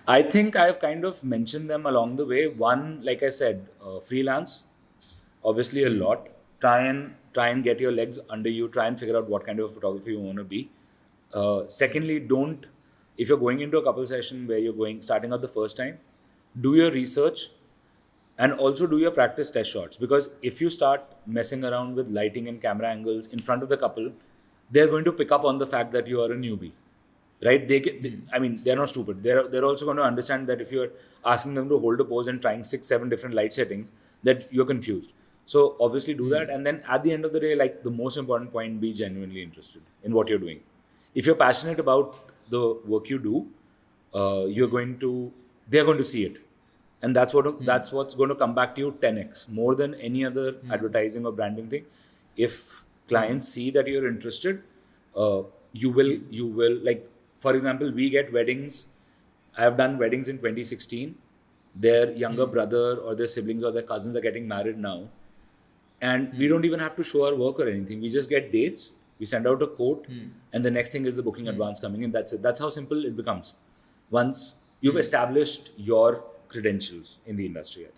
I think I've kind of mentioned them along the way. One, like I said, freelance, obviously a lot. Try and get your legs under you. Try and figure out what kind of photographer you want to be. Secondly, don't if you're going into a couple session where you're going starting out the first time, do your research and also do your practice test shots, because if you start messing around with lighting and camera angles in front of the couple, they're going to pick up on the fact that you are a newbie, right? I mean, they're not stupid. They're also going to understand that if you're asking them to hold a pose and trying 6 7 different light settings, that you're confused. So obviously do that, and then at the end of the day, like, the most important point, be genuinely interested in what you're doing. If you're passionate about the work you do, you're going to they're going to see it, and that's what's going to come back to you 10x more than any other advertising or branding thing. If clients see that you're interested, you will like, for example, we get weddings. I have done weddings in 2016. Their younger brother or their siblings or their cousins are getting married now, and we don't even have to show our work or anything. We just get dates, we send out a quote, and the next thing is the booking advance coming in. That's it. That's how simple it becomes once you've established your credentials in the industry, I think.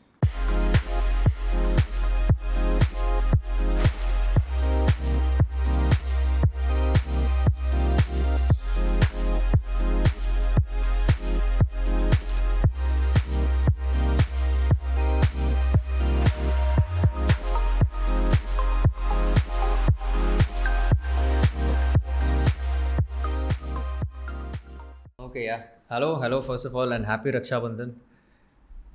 Okay, yeah. Hello, first of all, and happy Raksha Bandhan.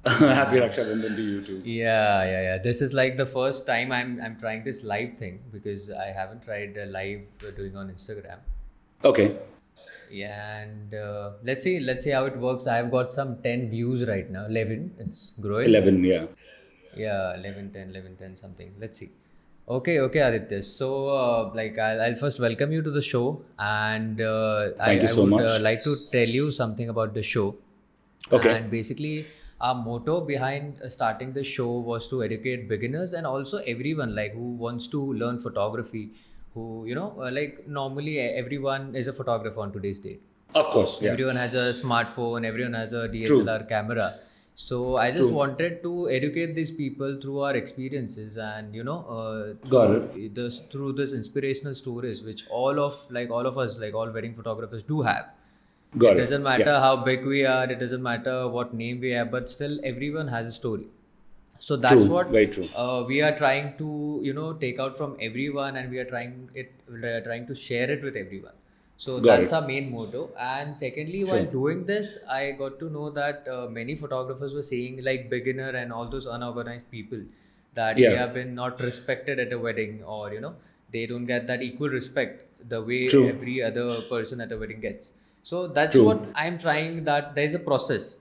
Happy Raksha Bandhan to you too. Yeah. This is like the first time I'm trying this live thing because I haven't tried live doing on Instagram. Okay. Yeah, and let's see how it works. I've got some 10 views right now, 11. It's growing. 11, yeah. Yeah, 11, 10, 11, 10 something. Let's see. Okay, Aditya. So, I'll first welcome you to the show, and Thank you I so would much. like to tell you something about the show. Okay. And basically, our motto behind starting the show was to educate beginners and also everyone like who wants to learn photography. Who like normally everyone is a photographer on today's date. Of course, yeah. Everyone has a smartphone, everyone has a True. DSLR camera. So I just True. wanted to educate these people through our experiences and Got it. through this inspirational stories which all of us, like all wedding photographers, do have. It Got it. doesn't Yeah. matter how big we are, it doesn't matter what name we have, but still everyone has a story. So that's True. what Very true. we are trying to take out from everyone, and we are trying to share it with everyone. So Got that's it. our main motto. And secondly, while Sure. doing this, I got to know that many photographers were saying, like beginner and all those unorganized people, that they Yeah. have been not respected at a wedding, or they don't get that equal respect the way True. every other person at a wedding gets. So that's what True. I'm trying, that there's a process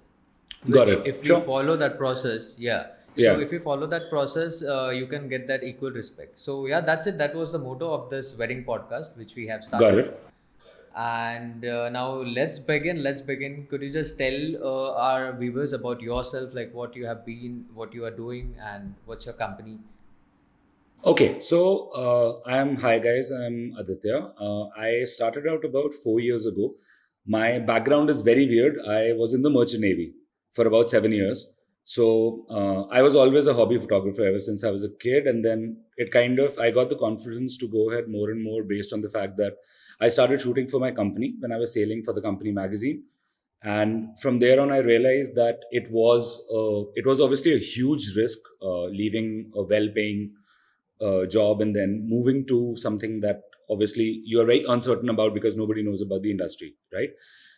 Got which it. if you Sure. follow that process, yeah, so Yeah. if you follow that process, you can get that equal respect. So yeah, that's it. That was the motto of this wedding podcast which we have Got started. it. And now let's begin. Could you just tell our viewers about yourself, like what you have been, what you are doing, and what's your company? Okay. So, hi guys. I'm Aditya. I started out about 4 years ago. My background is very weird. I was in the Merchant Navy for about 7 years. So I was always a hobby photographer ever since I was a kid. And then I got the confidence to go ahead more and more based on the fact that I started shooting for my company when I was sailing for the company magazine. And from there on, I realized that it was obviously a huge risk, leaving a well-paying job and then moving to something that obviously you're very uncertain about because nobody knows about the industry, right?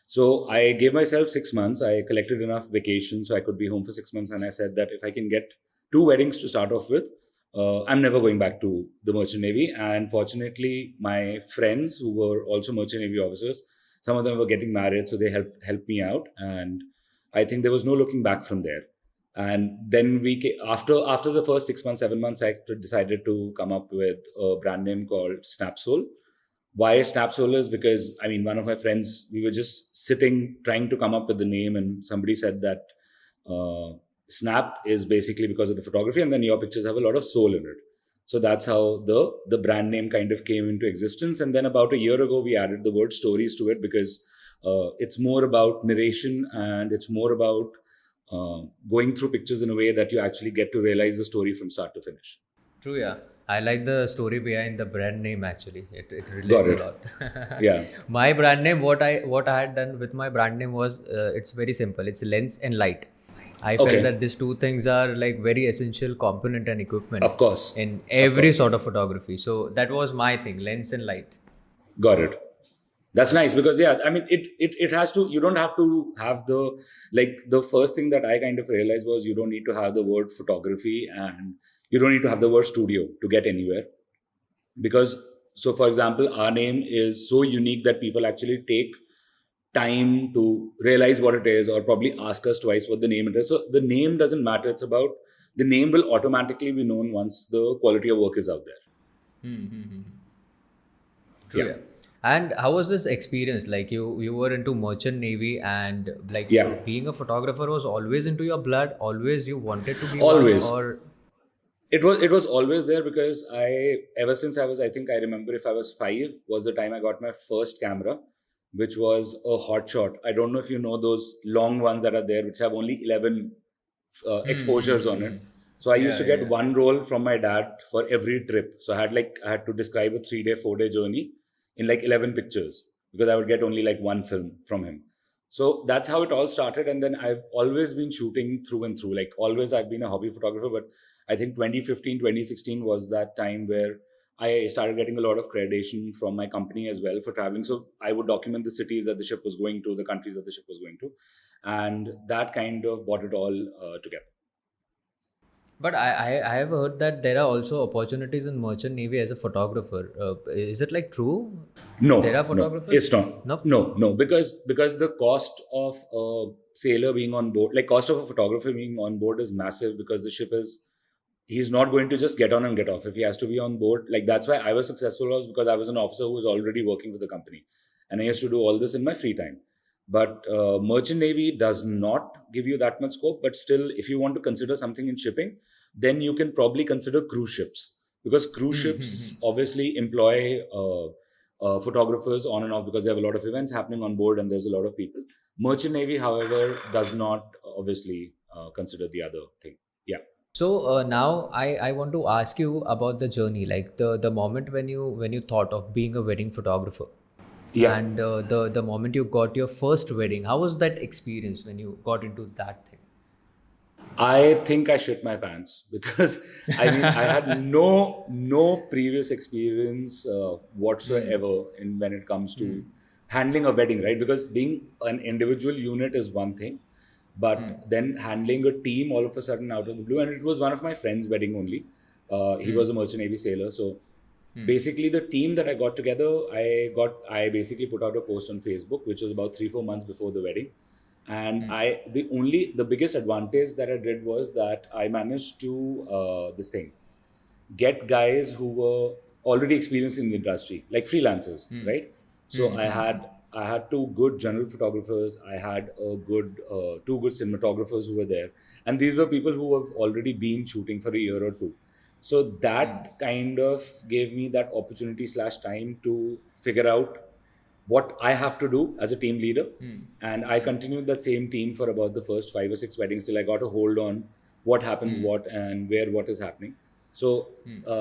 So I gave myself 6 months. I collected enough vacation so I could be home for 6 months, and I said that if I can get two weddings to start off with, I'm never going back to the Merchant Navy. And fortunately, my friends who were also Merchant Navy officers, some of them were getting married, so they helped me out, and I think there was no looking back from there. And then after the first 6 months, 7 months, I decided to come up with a brand name called Snapsole. Why Snapsole is because, I mean, one of my friends, we were just sitting trying to come up with the name, and somebody said that Snap is basically because of the photography, and then your pictures have a lot of soul in it. So that's how the brand name kind of came into existence. And then about a year ago, we added the word stories to it because It's more about narration, and it's more about going through pictures in a way that you actually get to realize the story from start to finish. True, yeah. I like the story behind the brand name actually. It Got relates a it. lot. Yeah. My brand name, what I had done with my brand name was it's very simple. It's lens and light. I felt Okay. that these two things are like very essential component and equipment Of course. in Of every course. sort of photography. So that was my thing, lens and light. Got it. That's nice because yeah, I mean it has to, you don't have to have the, like, the first thing that I kind of realized was you don't need to have the word photography, and you don't need to have the word studio to get anywhere. Because, so for example, our name is so unique that people actually take time to realize what it is, or probably ask us twice what the name it is. So the name doesn't matter. It's about, the name will automatically be known once the quality of work is out there. True, Yeah. yeah. And how was this experience? Like you were into merchant navy, and like Yeah. being a photographer was always into your blood. Always you wanted to be one, Always. or It was always there because I, ever since I was, I think I remember, if I was 5 was the time I got my first camera, which was a hot shot. I don't know if you know those long ones that are there, which have only 11 exposures on it. So I used yeah, to yeah, get yeah. one roll from my dad for every trip. So I had to describe a 3-day, 4-day journey in like 11 pictures, because I would get only like one film from him. So that's how it all started. And then I've always been shooting through and through. Like, always I've been a hobby photographer, but I think 2015, 2016 was that time where I started getting a lot of accreditation from my company as well for traveling. So I would document the cities that the ship was going to, the countries that the ship was going to, and that kind of brought it all together. But I have heard that there are also opportunities in merchant navy as a photographer. Is it like true? There are No, no, photographers? it's not. Nope. No, because the cost of a sailor being on board, like cost of a photographer being on board, is massive, because the ship is, he's not going to just get on and get off. If he has to be on board, like, that's why I was successful, was because I was an officer who was already working for the company, and I used to do all this in my free time. But merchant navy does not give you that much scope. But still, if you want to consider something in shipping, then you can probably consider cruise ships, because cruise ships obviously employ photographers on and off, because they have a lot of events happening on board and there's a lot of people. Merchant navy, however, does not obviously consider the other thing. Yeah. So now I want to ask you about the journey, like the moment when you thought of being a wedding photographer, Yeah. and the moment you got your first wedding. How was that experience when you got into that thing? I think I shit my pants because I mean I had no previous experience whatsoever in when it comes to handling a wedding, right? Because being an individual unit is one thing, but then handling a team all of a sudden out of the blue, and it was one of my friends' wedding only. He was a merchant navy sailor, so basically the team that I got together, I basically put out a post on Facebook, which was about 3-4 months before the wedding. And the biggest advantage that I did was that I managed to this thing get guys who were already experienced in the industry, like freelancers, right? So I had two good general photographers. I had a good two good cinematographers who were there, and these were people who have already been shooting for a year or two. So that kind of gave me that opportunity slash time to figure out what I have to do as a team leader. And I continued that same team for about the first 5 or 6 weddings till I got a hold on what happens, what, and where what is happening. So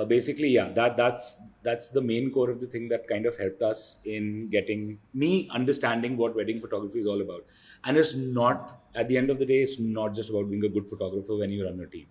basically, yeah, that's the main core of the thing that kind of helped us in getting me understanding what wedding photography is all about. And it's not, at the end of the day, it's not just about being a good photographer when you run a team.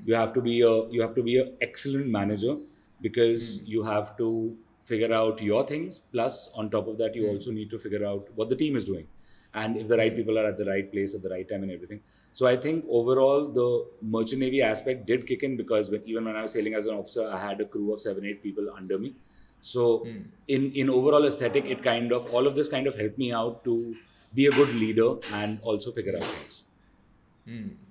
You have to be a excellent manager, because you have to figure out your things, plus on top of that you also need to figure out what the team is doing, and if the right people are at the right place at the right time and everything. So I think overall the merchant navy aspect did kick in, because even when I was sailing as an officer, I had a crew of 7-8 people under me. So in overall aesthetic, it kind of, all of this kind of helped me out to be a good leader and also figure out things.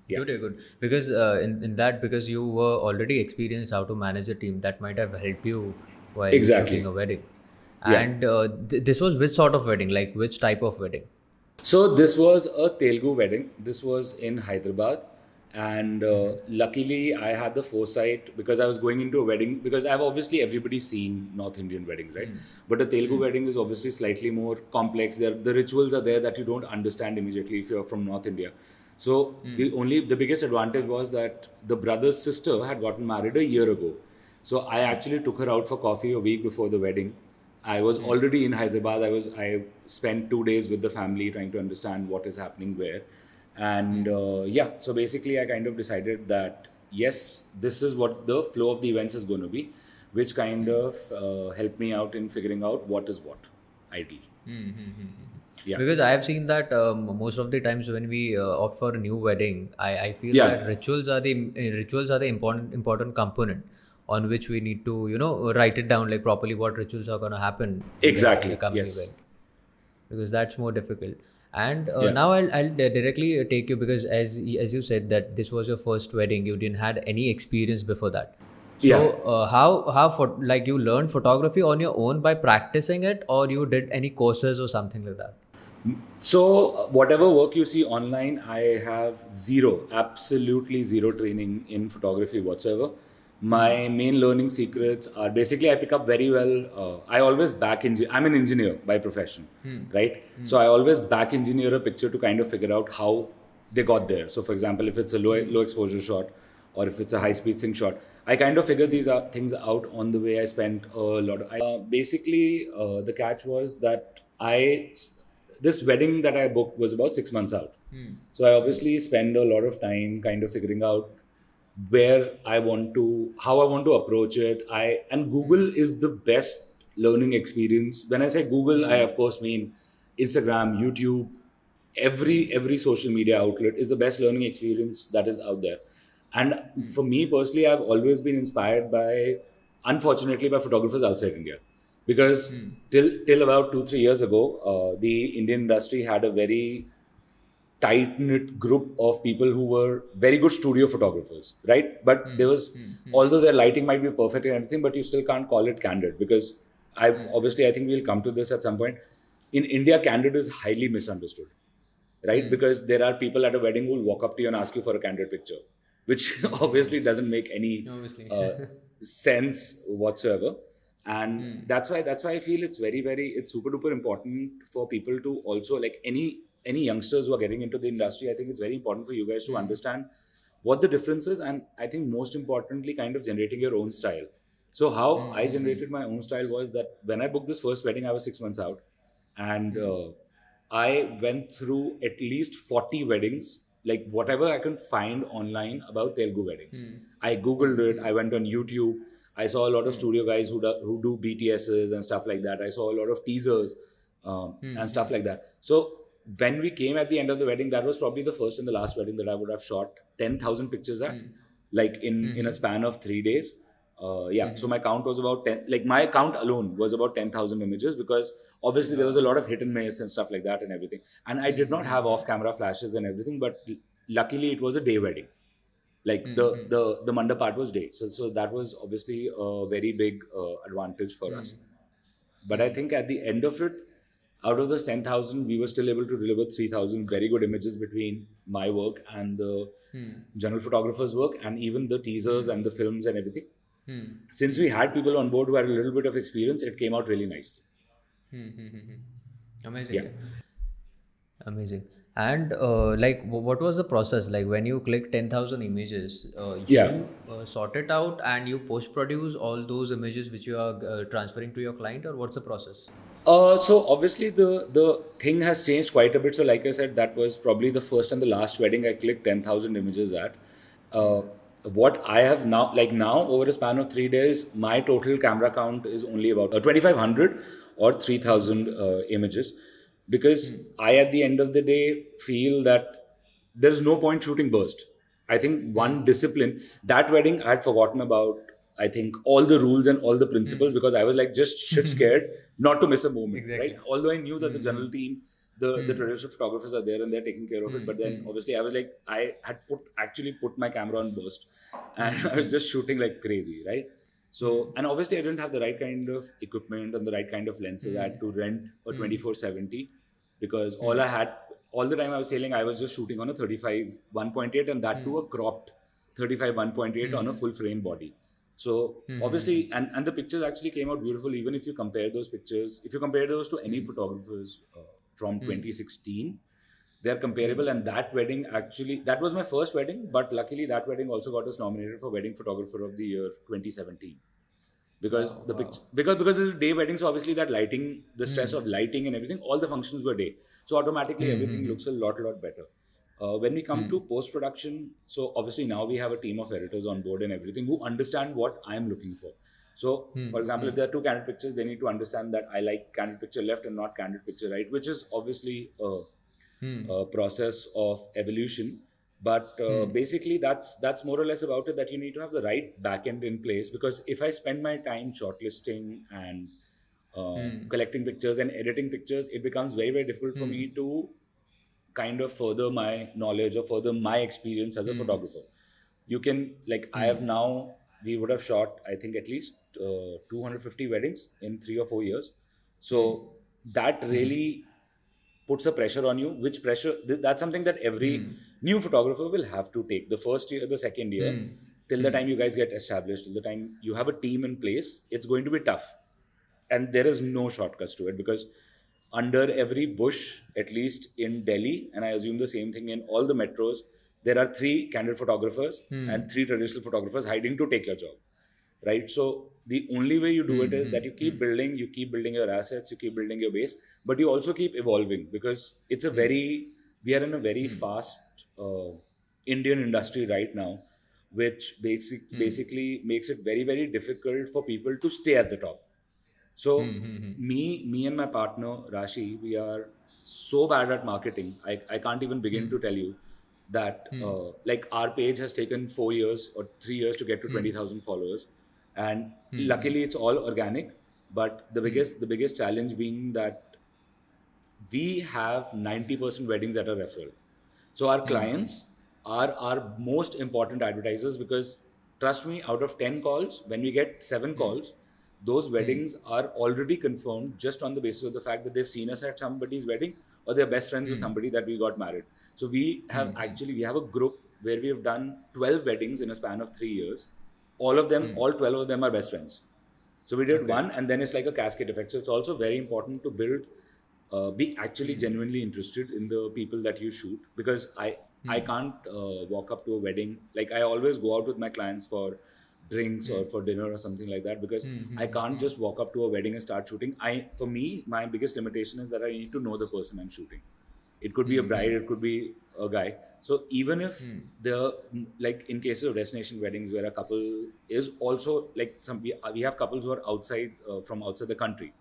Yeah. Good, good. Because in that, because you were already experienced how to manage a team, that might have helped you while shooting Exactly. a wedding. Yeah. And this was which sort of wedding? Like which type of wedding? So this was a Telugu wedding. This was in Hyderabad, And luckily, I had the foresight because I was going into a wedding. Because I've obviously everybody's seen North Indian weddings, right? But a Telugu wedding is obviously slightly more complex. The rituals are there that you don't understand immediately if you're from North India. So the biggest advantage was that the brother's sister had gotten married a year ago. So I actually took her out for coffee a week before the wedding. I was already in Hyderabad. I spent 2 days with the family trying to understand what is happening where, and yeah. So basically, I kind of decided that yes, this is what the flow of the events is going to be, which kind of helped me out in figuring out what is what, ideally. Yeah, Because I have seen that most of the times when we opt for a new wedding, I feel yeah, that rituals are the important component on which we need to write it down like properly what rituals are going to happen in the exactly. coming event, Yes, because that's more difficult. And yeah, now I'll directly take you, because as you said that this was your first wedding, you didn't had any experience before that. So yeah. how for like you learned photography on your own by practicing it, or you did any courses or something like that? So, whatever work you see online, I have zero, absolutely zero training in photography whatsoever. My main learning secrets are basically I pick up very well. I always I'm an engineer by profession, right? So I always back engineer a picture to kind of figure out how they got there. So, for example, if it's a low exposure shot or if it's a high speed sync shot, I kind of figure these are things out on the way. I spent a lot of. Basically, the catch was that this wedding that I booked was about 6 months out. So I obviously spend a lot of time kind of figuring out how I want to approach it. And Google is the best learning experience. When I say Google, I of course mean Instagram, YouTube, every social media outlet is the best learning experience that is out there. And for me personally, I've always been inspired by, unfortunately, by photographers outside India, because till about 2 3 years ago, the Indian industry had a very tight knit group of people who were very good studio photographers, right? But there was, although their lighting might be perfect and everything, but you still can't call it candid, because I think we'll come to this at some point. In India, candid is highly misunderstood, right? Because there are people at a wedding who will walk up to you and ask you for a candid picture, which obviously doesn't make any Obviously. sense whatsoever. And that's why I feel it's super duper important for people to also, like, any youngsters who are getting into the industry. I think it's very important for you guys to understand what the difference is, and I think most importantly, kind of generating your own style. So how I generated my own style was that when I booked this first wedding, I was 6 months out, and I went through at least 40 weddings, like whatever I can find online about Telugu weddings. I Googled it, I went on YouTube, I saw a lot of studio guys who do BTSs and stuff like that. I saw a lot of teasers and stuff like that. So when we came at the end of the wedding, that was probably the first and the last wedding that I would have shot 10,000 pictures at, like in a span of 3 days. Yeah, so my count was about 10, like my count alone was about 10,000 images, because obviously there was a lot of hit and miss and stuff like that and everything. And I did not have off camera flashes and everything, but luckily it was a day wedding. Like the Manda part was day. So that was obviously a very big advantage for us. But I think at the end of it, out of those 10,000, we were still able to deliver 3,000 very good images between my work and the general photographer's work, and even the teasers and the films and everything. Since we had people on board who had a little bit of experience, it came out really nicely. Yeah. Amazing. Amazing. And like, what was the process like when you click 10,000 images? Yeah. You sort it out and you post produce all those images which you are transferring to your client, or what's the process? So obviously the thing has changed quite a bit. So like I said, that was probably the first and the last wedding I clicked 10,000 images at. Uh, what I have now, like now, over a span of 3 days, my total camera count is only about 2,500 or 3,000 images, because I, at the end of the day, feel that there's no point shooting burst. I think one discipline, that wedding I had forgotten about, I think, all the rules and all the principles, because I was like just shit scared not to miss a moment, right? Exactly. Although I knew that the general team, the traditional photographers are there and they're taking care of it, but then obviously I was like, I had actually put my camera on burst, and I was just shooting like crazy, right? So, and obviously I didn't have the right kind of equipment and the right kind of lenses. I had to rent a 24-70, because all the time I was sailing, I was just shooting on a 35 1.8, and that too a cropped 35 1.8 on a full frame body. So obviously, and the pictures actually came out beautiful. Even if you compare those pictures, if you compare those to any photographers from 2016, they are comparable. And that wedding, actually, that was my first wedding, but luckily that wedding also got us nominated for Wedding Photographer of the Year 2017, because Wow, the wow. picture, because it's a day wedding, so obviously that lighting, the stress of lighting and everything, all the functions were day, so automatically everything looks a lot better. When we come to post production, so obviously now we have a team of editors on board and everything who understand what I'm looking for. So for example, if there are two candid pictures, they need to understand that I like candid picture left and not candid picture right, which is obviously process of evolution. But basically, that's more or less about it. That you need to have the right backend in place, because if I spend my time shortlisting and collecting pictures and editing pictures, it becomes very difficult for me to kind of further my knowledge or further my experience as a photographer. You can, like, I have now, we would have shot, I think, at least 250 weddings in 3 or 4 years. So that really puts a pressure on you, which pressure, that's something that every new photographer will have to take the first year, the second year, till the time you guys get established, till the time you have a team in place. It's going to be tough, and there is no shortcuts to it, because under every bush, at least in Delhi, and I assume the same thing in all the metros, there are three candid photographers and three traditional photographers hiding to take your job, right? So the only way you do it is that you keep building your assets, you keep building your base, but you also keep evolving, because it's a very, we are in a very fast Indian industry right now, which basically makes it very difficult for people to stay at the top. So me and my partner Rashi, we are so bad at marketing. I can't even begin to tell you that like our page has taken 4 years or 3 years to get to 20,000 followers, and luckily it's all organic. But the biggest challenge being that we have 90% weddings that are referral. So our clients are our most important advertisers, because trust me, out of 10 calls, when we get 7 calls, those weddings are already confirmed just on the basis of the fact that they've seen us at somebody's wedding, or they're best friends with somebody that we got married. So we have a group where we have done 12 weddings in a span of 3 years. All 12 of them are best friends. So we did Okay. one, and then it's like a cascade effect. So it's also very important to build, be actually genuinely interested in the people that you shoot, because I can't walk up to a wedding. Like, I always go out with my clients for drinks or for dinner or something like that, because I can't just walk up to a wedding and start shooting. For me, my biggest limitation is that I need to know the person I'm shooting. It could be a bride, it could be a guy. So even if the, like in cases of destination weddings where a couple is also, like, we have couples who are outside, from outside the country,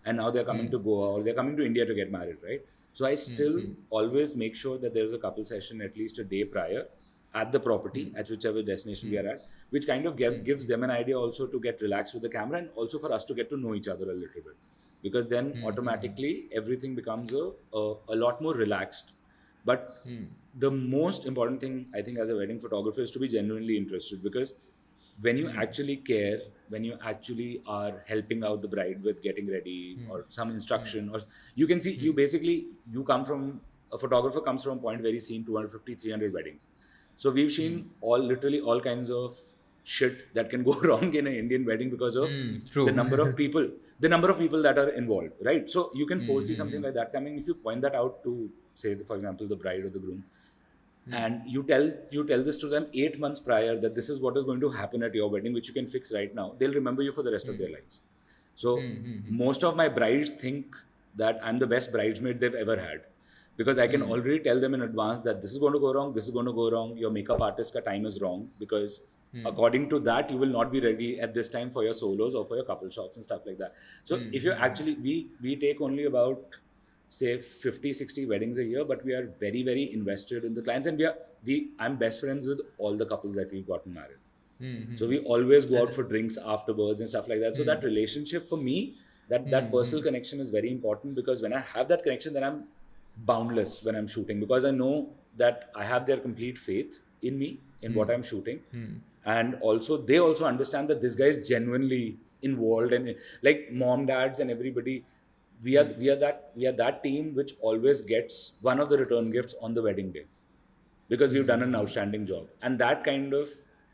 and now they're coming to Goa or they're coming to India to get married, right? So I still always make sure that there's a couple session at least a day prior at the property, at whichever destination we are at, which kind of gives them an idea also to get relaxed with the camera, and also for us to get to know each other a little bit, because then automatically everything becomes a lot more relaxed. But the most important thing, I think, as a wedding photographer is to be genuinely interested, because when you actually care, when you actually are helping out the bride with getting ready or some instruction, or you can see, you basically, you come from, a photographer comes from a point where he's seen 250 300 weddings. So we've seen literally all kinds of shit that can go wrong in an Indian wedding, because of the True. number of people, the number of people that are involved, right? So you can foresee something like that coming. If you point that out to, say, for example, the bride or the groom, and you tell this to them 8 months prior, that this is what is going to happen at your wedding, which you can fix right now, they'll remember you for the rest of their lives. So most of my brides think that I'm the best bridesmaid they've ever had, because I can already tell them in advance that this is going to go wrong, this is going to go wrong, your makeup artist ka time is wrong, because according to that you will not be ready at this time for your solos or for your couple shots and stuff like that. So if you're actually, we take only about, say, 50 60 weddings a year, but we are very invested in the clients, and I'm best friends with all the couples that we've gotten married. So we always go out for drinks afterwards and stuff like that. So that relationship for me, that personal connection is very important, because when I have that connection, then I'm boundless when I'm shooting, because I know that I have their complete faith in me, in what I'm shooting. And also they also understand that this guy is genuinely involved, and like mom, dads and everybody, we are that team which always gets one of the return gifts on the wedding day, because we've done an outstanding job, and that kind of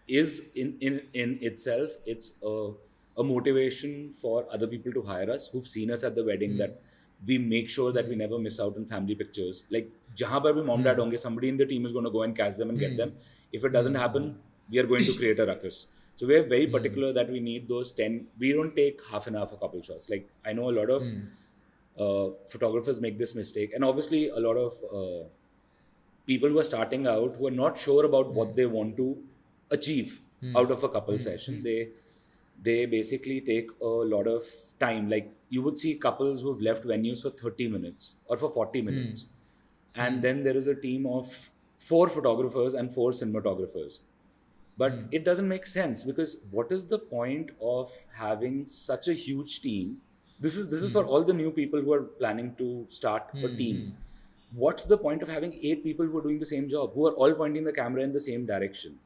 is in itself, it's a motivation for other people to hire us who've seen us at the wedding, that we make sure that we never miss out on family pictures. Like jahan par bhi mom dad honge, somebody in the team is going to go and catch them and get them. If it doesn't happen, we are going to create a ruckus. So we're very particular that we need those 10. We don't take half an hour for couple shots. Like I know a lot of photographers make this mistake, and obviously a lot of people who are starting out, who are not sure about what they want to achieve out of a couple session, they basically take a lot of time. Like you would see couples who've left venues for 30 minutes or for 40 minutes, and then there is a team of 4 photographers and 4 cinematographers. But it doesn't make sense, because what is the point of having such a huge team? This is for all the new people who are planning to start a team. What's the point of having 8 people who are doing the same job, who are all pointing the camera in the same direction?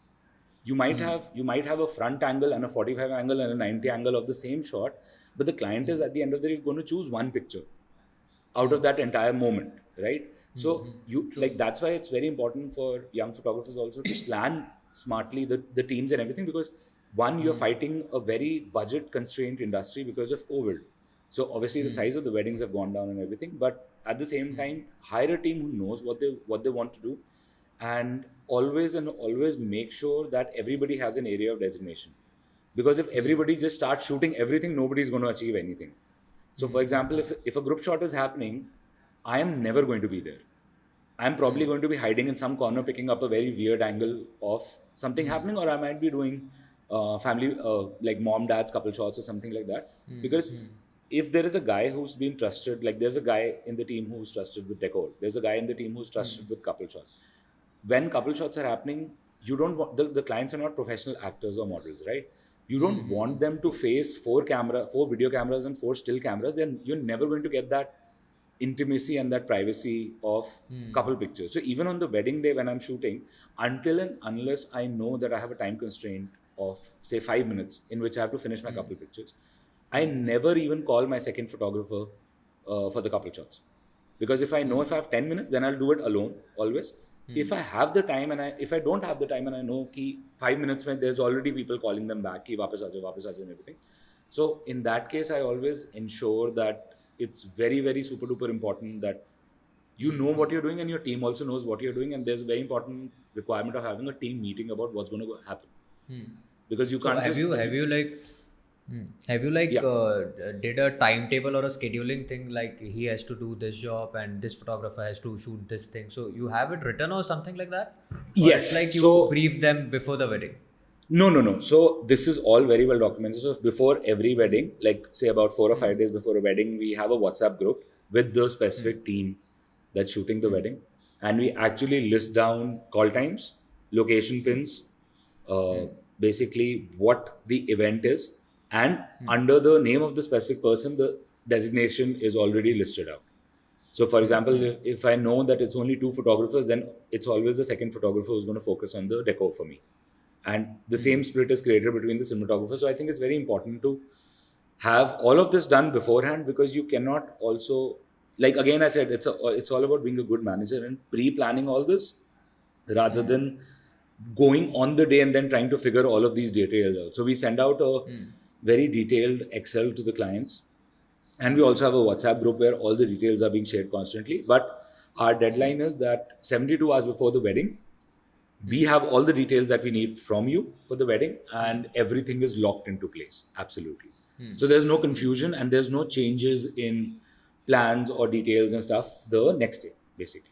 You might have a front angle and a 45 angle and a 90 angle of the same shot, but the client is at the end of the day going to choose one picture out of that entire moment, right? So like that's why it's very important for young photographers also to plan smartly the teams and everything, because one, you're fighting a very budget constrained industry because of COVID. So obviously the size of the weddings have gone down and everything, but at the same time, hire a team who knows what they want to do, and always make sure that everybody has an area of designation. Because if everybody just starts shooting everything, nobody's going to achieve anything. So for example, if a group shot is happening, I am never going to be there. I'm probably going to be hiding in some corner picking up a very weird angle of something happening, or I might be doing family, like mom, dad's couple shots or something like that. Because if there is a guy who's been trusted, like there's a guy in the team who's trusted with decor, there's a guy in the team who's trusted with couple shots. When couple shots are happening, you don't want, the clients are not professional actors or models, right? You don't want them to face 4 video cameras and 4 still cameras. Then you're never going to get that intimacy and that privacy of couple pictures. So even on the wedding day when I'm shooting, until and unless I know that I have a time constraint of say 5 minutes in which I have to finish my couple pictures, I never even call my second photographer for the couple shots. Because if I know if I have 10 minutes, then I'll do it alone always. If I have the time, and if I don't have the time and I know ki 5 minutes mein there's already people calling them back ki wapas aa jaao and everything. So in that case, I always ensure that it's very, very super duper important that you know what you're doing and your team also knows what you're doing, and there's a very important requirement of having a team meeting about what's going to happen. Because you So can't have you like Yeah. did a timetable or a scheduling thing, like he has to do this job and this photographer has to shoot this thing, so you have it written or something like that? Or Yes. it's like you So brief them before the wedding? No. So this is all very well documented. So before every wedding, like say about 4 or 5 days before a wedding, we have a WhatsApp group with the specific team that's shooting the wedding, and we actually list down call times, location pins, basically what the event is, and under the name of the specific person, the designation is already listed out. So for example, if I know that it's only 2 photographers, then it's always the second photographer who's going to focus on the decor for me. And the same split is created between the cinematographer. So I think it's very important to have all of this done beforehand, because you cannot also, like again I said, it's all about being a good manager and pre-planning all this rather than going on the day and then trying to figure all of these details out. So we send out a very detailed Excel to the clients, and we also have a WhatsApp group where all the details are being shared constantly. But our deadline is that 72 hours before the wedding, we have all the details that we need from you for the wedding, and everything is locked into place. Absolutely. So there's no confusion and there's no changes in plans or details and stuff the next day, basically.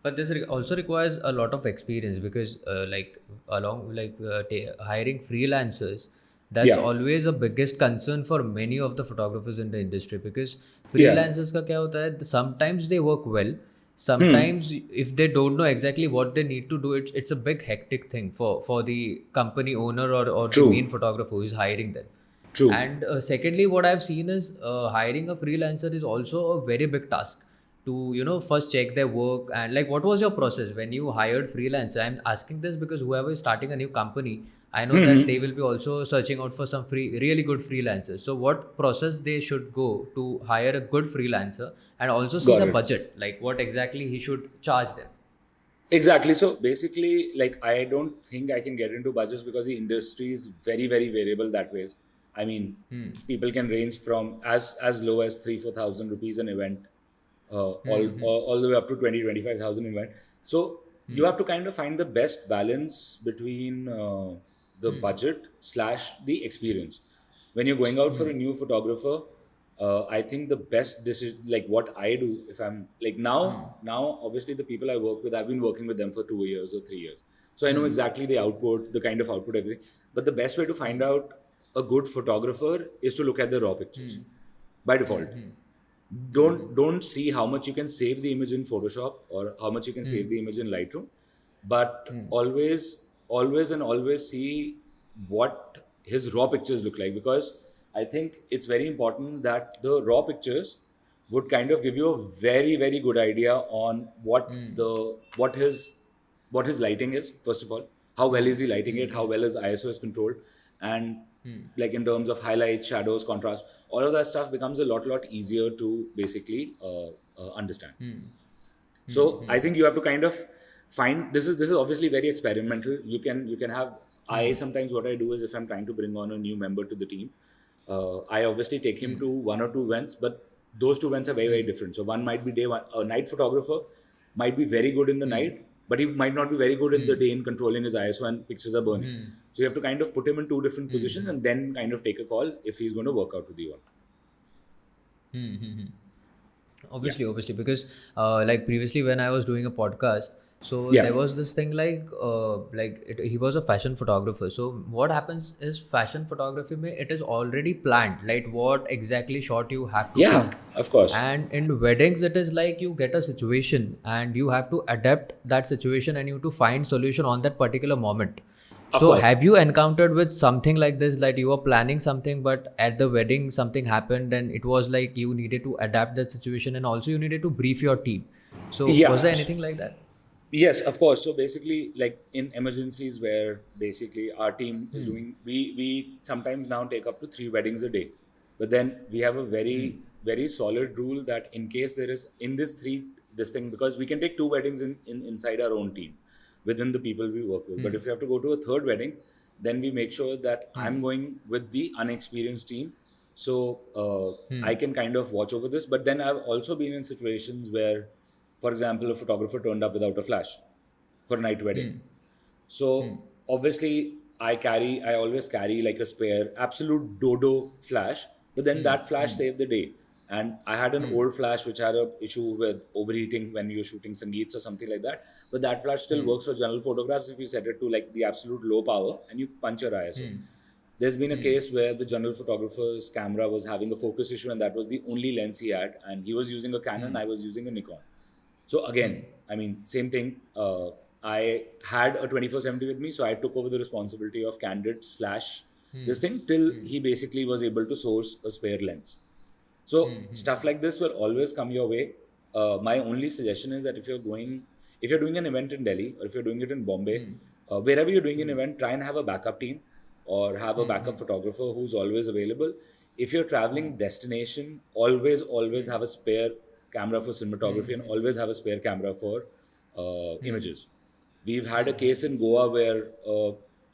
But this also requires a lot of experience, because hiring freelancers, that's Yeah. always a biggest concern for many of the photographers in the industry, because Yeah. freelancers का क्या होता है, sometimes they work well, sometimes if they don't know exactly what they need to do, it's a big hectic thing for the company owner or the True. main photographer who is hiring them. True. And secondly, what I've seen is hiring a freelancer is also a very big task to first check their work. And like, what was your process when you hired freelancer? I'm asking this because whoever is starting a new company, I know that they Hmm. will be also searching out for some really good freelancers. So, what process they should go to hire a good freelancer, and also see Got the it. budget, like what exactly he should charge them. Exactly. So basically, like I don't think I can get into budgets because the industry is very, very variable that ways. I mean, Hmm. people can range from as low as 3 4 thousand rupees an event, Hmm. Hmm. all the way up to 20 25,000 event. So you have to kind of find the best balance between the Hmm. budget slash the experience. When you're going out for a Hmm. new photographer, I think the best decision, like what I do, if I'm like now, obviously the people I work with, I've been working with them for 2 years or 3 years, so I know Hmm. exactly the output, the kind of output, everything. But the best way to find out a good photographer is to look at the raw pictures Hmm. by Hmm. default. Hmm. Hmm. Don't see how much you can save the image in Photoshop or how much you can Hmm. save the image in Lightroom, but Hmm. always see what his raw pictures look like, because I think it's very important that the raw pictures would kind of give you a very good idea on what his lighting is, first of all, how well Hmm. is he lighting Hmm. it, how Hmm. well his ISO is controlled, and Hmm. like in terms of highlights, shadows, contrast, all of that stuff becomes a lot easier to basically understand. Hmm. Hmm. So Hmm. I think you have to kind of find, this is obviously very experimental. You can have, I Hmm. sometimes, what I do is, if I'm trying to bring on a new member to the team, I obviously take him to one or two events, but those two events are very different. So one might be day one, a night photographer might be very good in the Hmm. night, but he might not be very good in the Hmm. day in controlling his ISO and pictures are burning. Hmm. So you have to kind of put him in two different Hmm. positions Hmm. and then kind of take a call if he's going to work out with you or not. Hmm. Hmm. Hmm. Yeah. Obviously, because like previously when I was doing a podcast, so Yeah. there was this thing like he was a fashion photographer. So what happens is fashion photography mein, it is already planned, like what exactly shot you have to Yeah, pick. of course. And in weddings it is like you get a situation and you have to adapt that situation and you have to find solution on that particular moment. Of So course. have you encountered with something like this, that you were planning something but at the wedding something happened and it was like you needed to adapt that situation and also you needed to brief your team. So was there Yeah. anything like that? Yes, of course. So basically, like in emergencies where basically our team is Hmm. doing, we sometimes now take up to 3 weddings a day. But then we have a Hmm. very solid rule that in case there is in this three this thing, because we can take 2 weddings in inside our own team within the people we work with. But Hmm. if you have to go to a third wedding, then we make sure that Hmm. I'm going with the unexperienced team. So I Hmm. can kind of watch over this. But then I've also been in situations where, for example, a photographer turned up without a flash for a night wedding. Hmm. Hmm. So obviously, I always carry like a spare absolute dodo flash, but then Hmm. that flash Hmm. saved the day. And I had an Hmm. old flash which had a issue with overheating when you're shooting sangeets or something like that. But that flash still Hmm. works for general photographs if you set it to like the absolute low power and you punch your ISO. Hmm. There's been a Hmm. case where the general photographer's camera was having a focus issue, and that was the only lens he had. And he was using a Canon, Hmm. I was using a Nikon. So Hmm. again, I mean, same thing. I had a 2470 with me, so I took over the responsibility of candid slash Hmm. this thing till Hmm. he basically was able to source a spare lens. So Hmm. Hmm. stuff like this will always come your way. My only suggestion is that if you're doing an event in Delhi or if you're doing it in Bombay, Hmm. wherever you're doing an Hmm. event, try and have a backup team or have a Hmm. backup Hmm. photographer who's always available. If you're Hmm. traveling destination, always Hmm. have a spare camera for Hmm. cinematography and Hmm. always have a spare camera for Hmm. images. We've had a Hmm. Hmm. case in Goa where a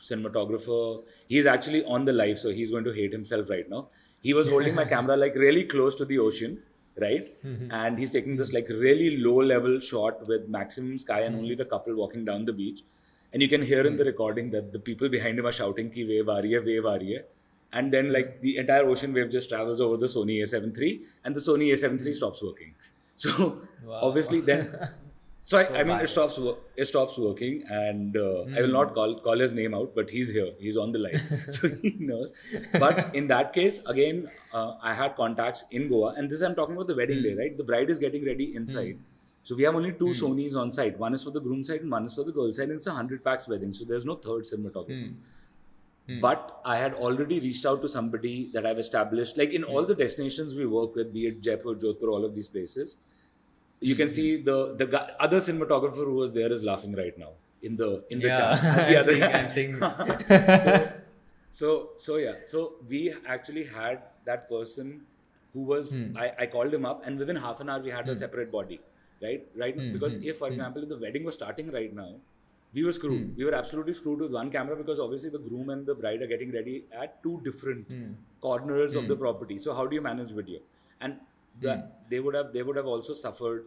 cinematographer, he's actually on the live, so he's going to hate himself right now. He was holding my camera like really close to the ocean, right? Hmm. And he's taking Hmm. this like really low level shot with maximum sky and Hmm. only the couple walking down the beach. And you can hear in the Hmm. recording that the people behind him are shouting ki wave aa rahi hai, wave aa rahi hai. And then Hmm. like the entire ocean wave just travels over the Sony A7 III and the Sony A7 III stops working. So Wow. obviously then, so I So mean, bad. it stops working, and I will not Hmm. call his name out, but he's here, he's on the live, so he knows. But in that case, again, I had contacts in Goa, and this I'm talking about the wedding day, Hmm. right? The bride is getting ready Hmm. inside, so we have only two Hmm. Sonys on site. One is for the groom side, and one is for the girl side, and it's a 100 packs wedding, so there's no third cinematographer. Hmm. Hmm. But I had already reached out to somebody that I've established, like in all Hmm. the destinations we work with, be it Jaipur, Jodhpur, all of these places. You Hmm. can Hmm. see the other cinematographer who was there is laughing right now. in the Yeah, chat, and the other I'm seeing. so yeah, so we actually had that person who was, Hmm. I called him up, and within half an hour we had a Hmm. separate body, right, Hmm. because Hmm. if, for Hmm. example, if the wedding was starting right now, we were screwed. Hmm. We were absolutely screwed with one camera, because obviously the groom and the bride are getting ready at two different Hmm. corners of Hmm. the property. So how do you manage video? And Hmm. they would have also suffered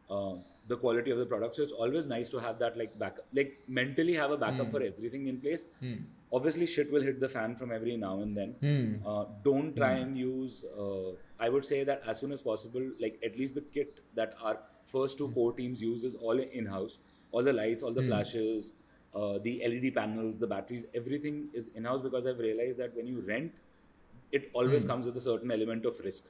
uh, the quality of the product. So it's always nice to have that, like, backup, like mentally have a backup for Hmm. everything in place. Hmm. Obviously shit will hit the fan from every now and then. Hmm. Don't try Hmm. and use, I would say that as soon as possible, like at least the kit that our first two core teams use is all in-house. All the lights, all the Hmm. flashes, the LED panels, the batteries, everything is in-house, because I've realized that when you rent, it always Hmm. comes with a certain element of risk,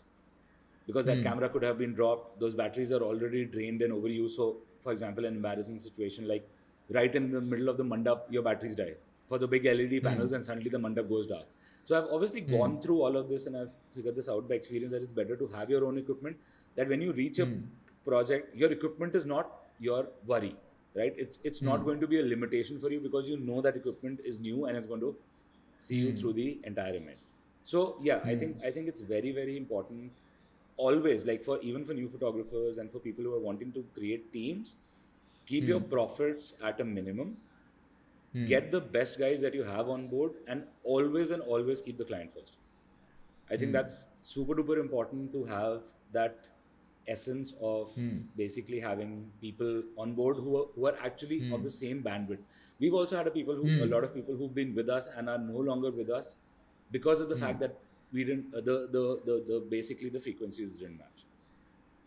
because that Hmm. camera could have been dropped, those batteries are already drained and overused. So for example, an embarrassing situation, like right in the middle of the mandap your batteries die for the big LED Hmm. panels, and suddenly the mandap goes dark. So I've obviously Hmm. gone through all of this, and I've figured this out by experience, that it's better to have your own equipment, that when you reach a Hmm. project, your equipment is not your worry, right? It's not Hmm. going to be a limitation for you, because you know that equipment is new and it's going to see you through Hmm. the entire event. So yeah, i Hmm. think i think it's very, very important, always, like, for even for new photographers and for people who are wanting to create teams, keep your Hmm. profits at a minimum, Hmm. get the best guys that you have on board, and always keep the client first. I think Hmm. that's super duper important, to have that essence of Hmm. basically having people on board who are actually of Hmm. the same bandwidth. We've also had a Hmm. lot of people who've been with us and are no longer with us, because of the Hmm. fact that we didn't the basically the frequencies didn't match.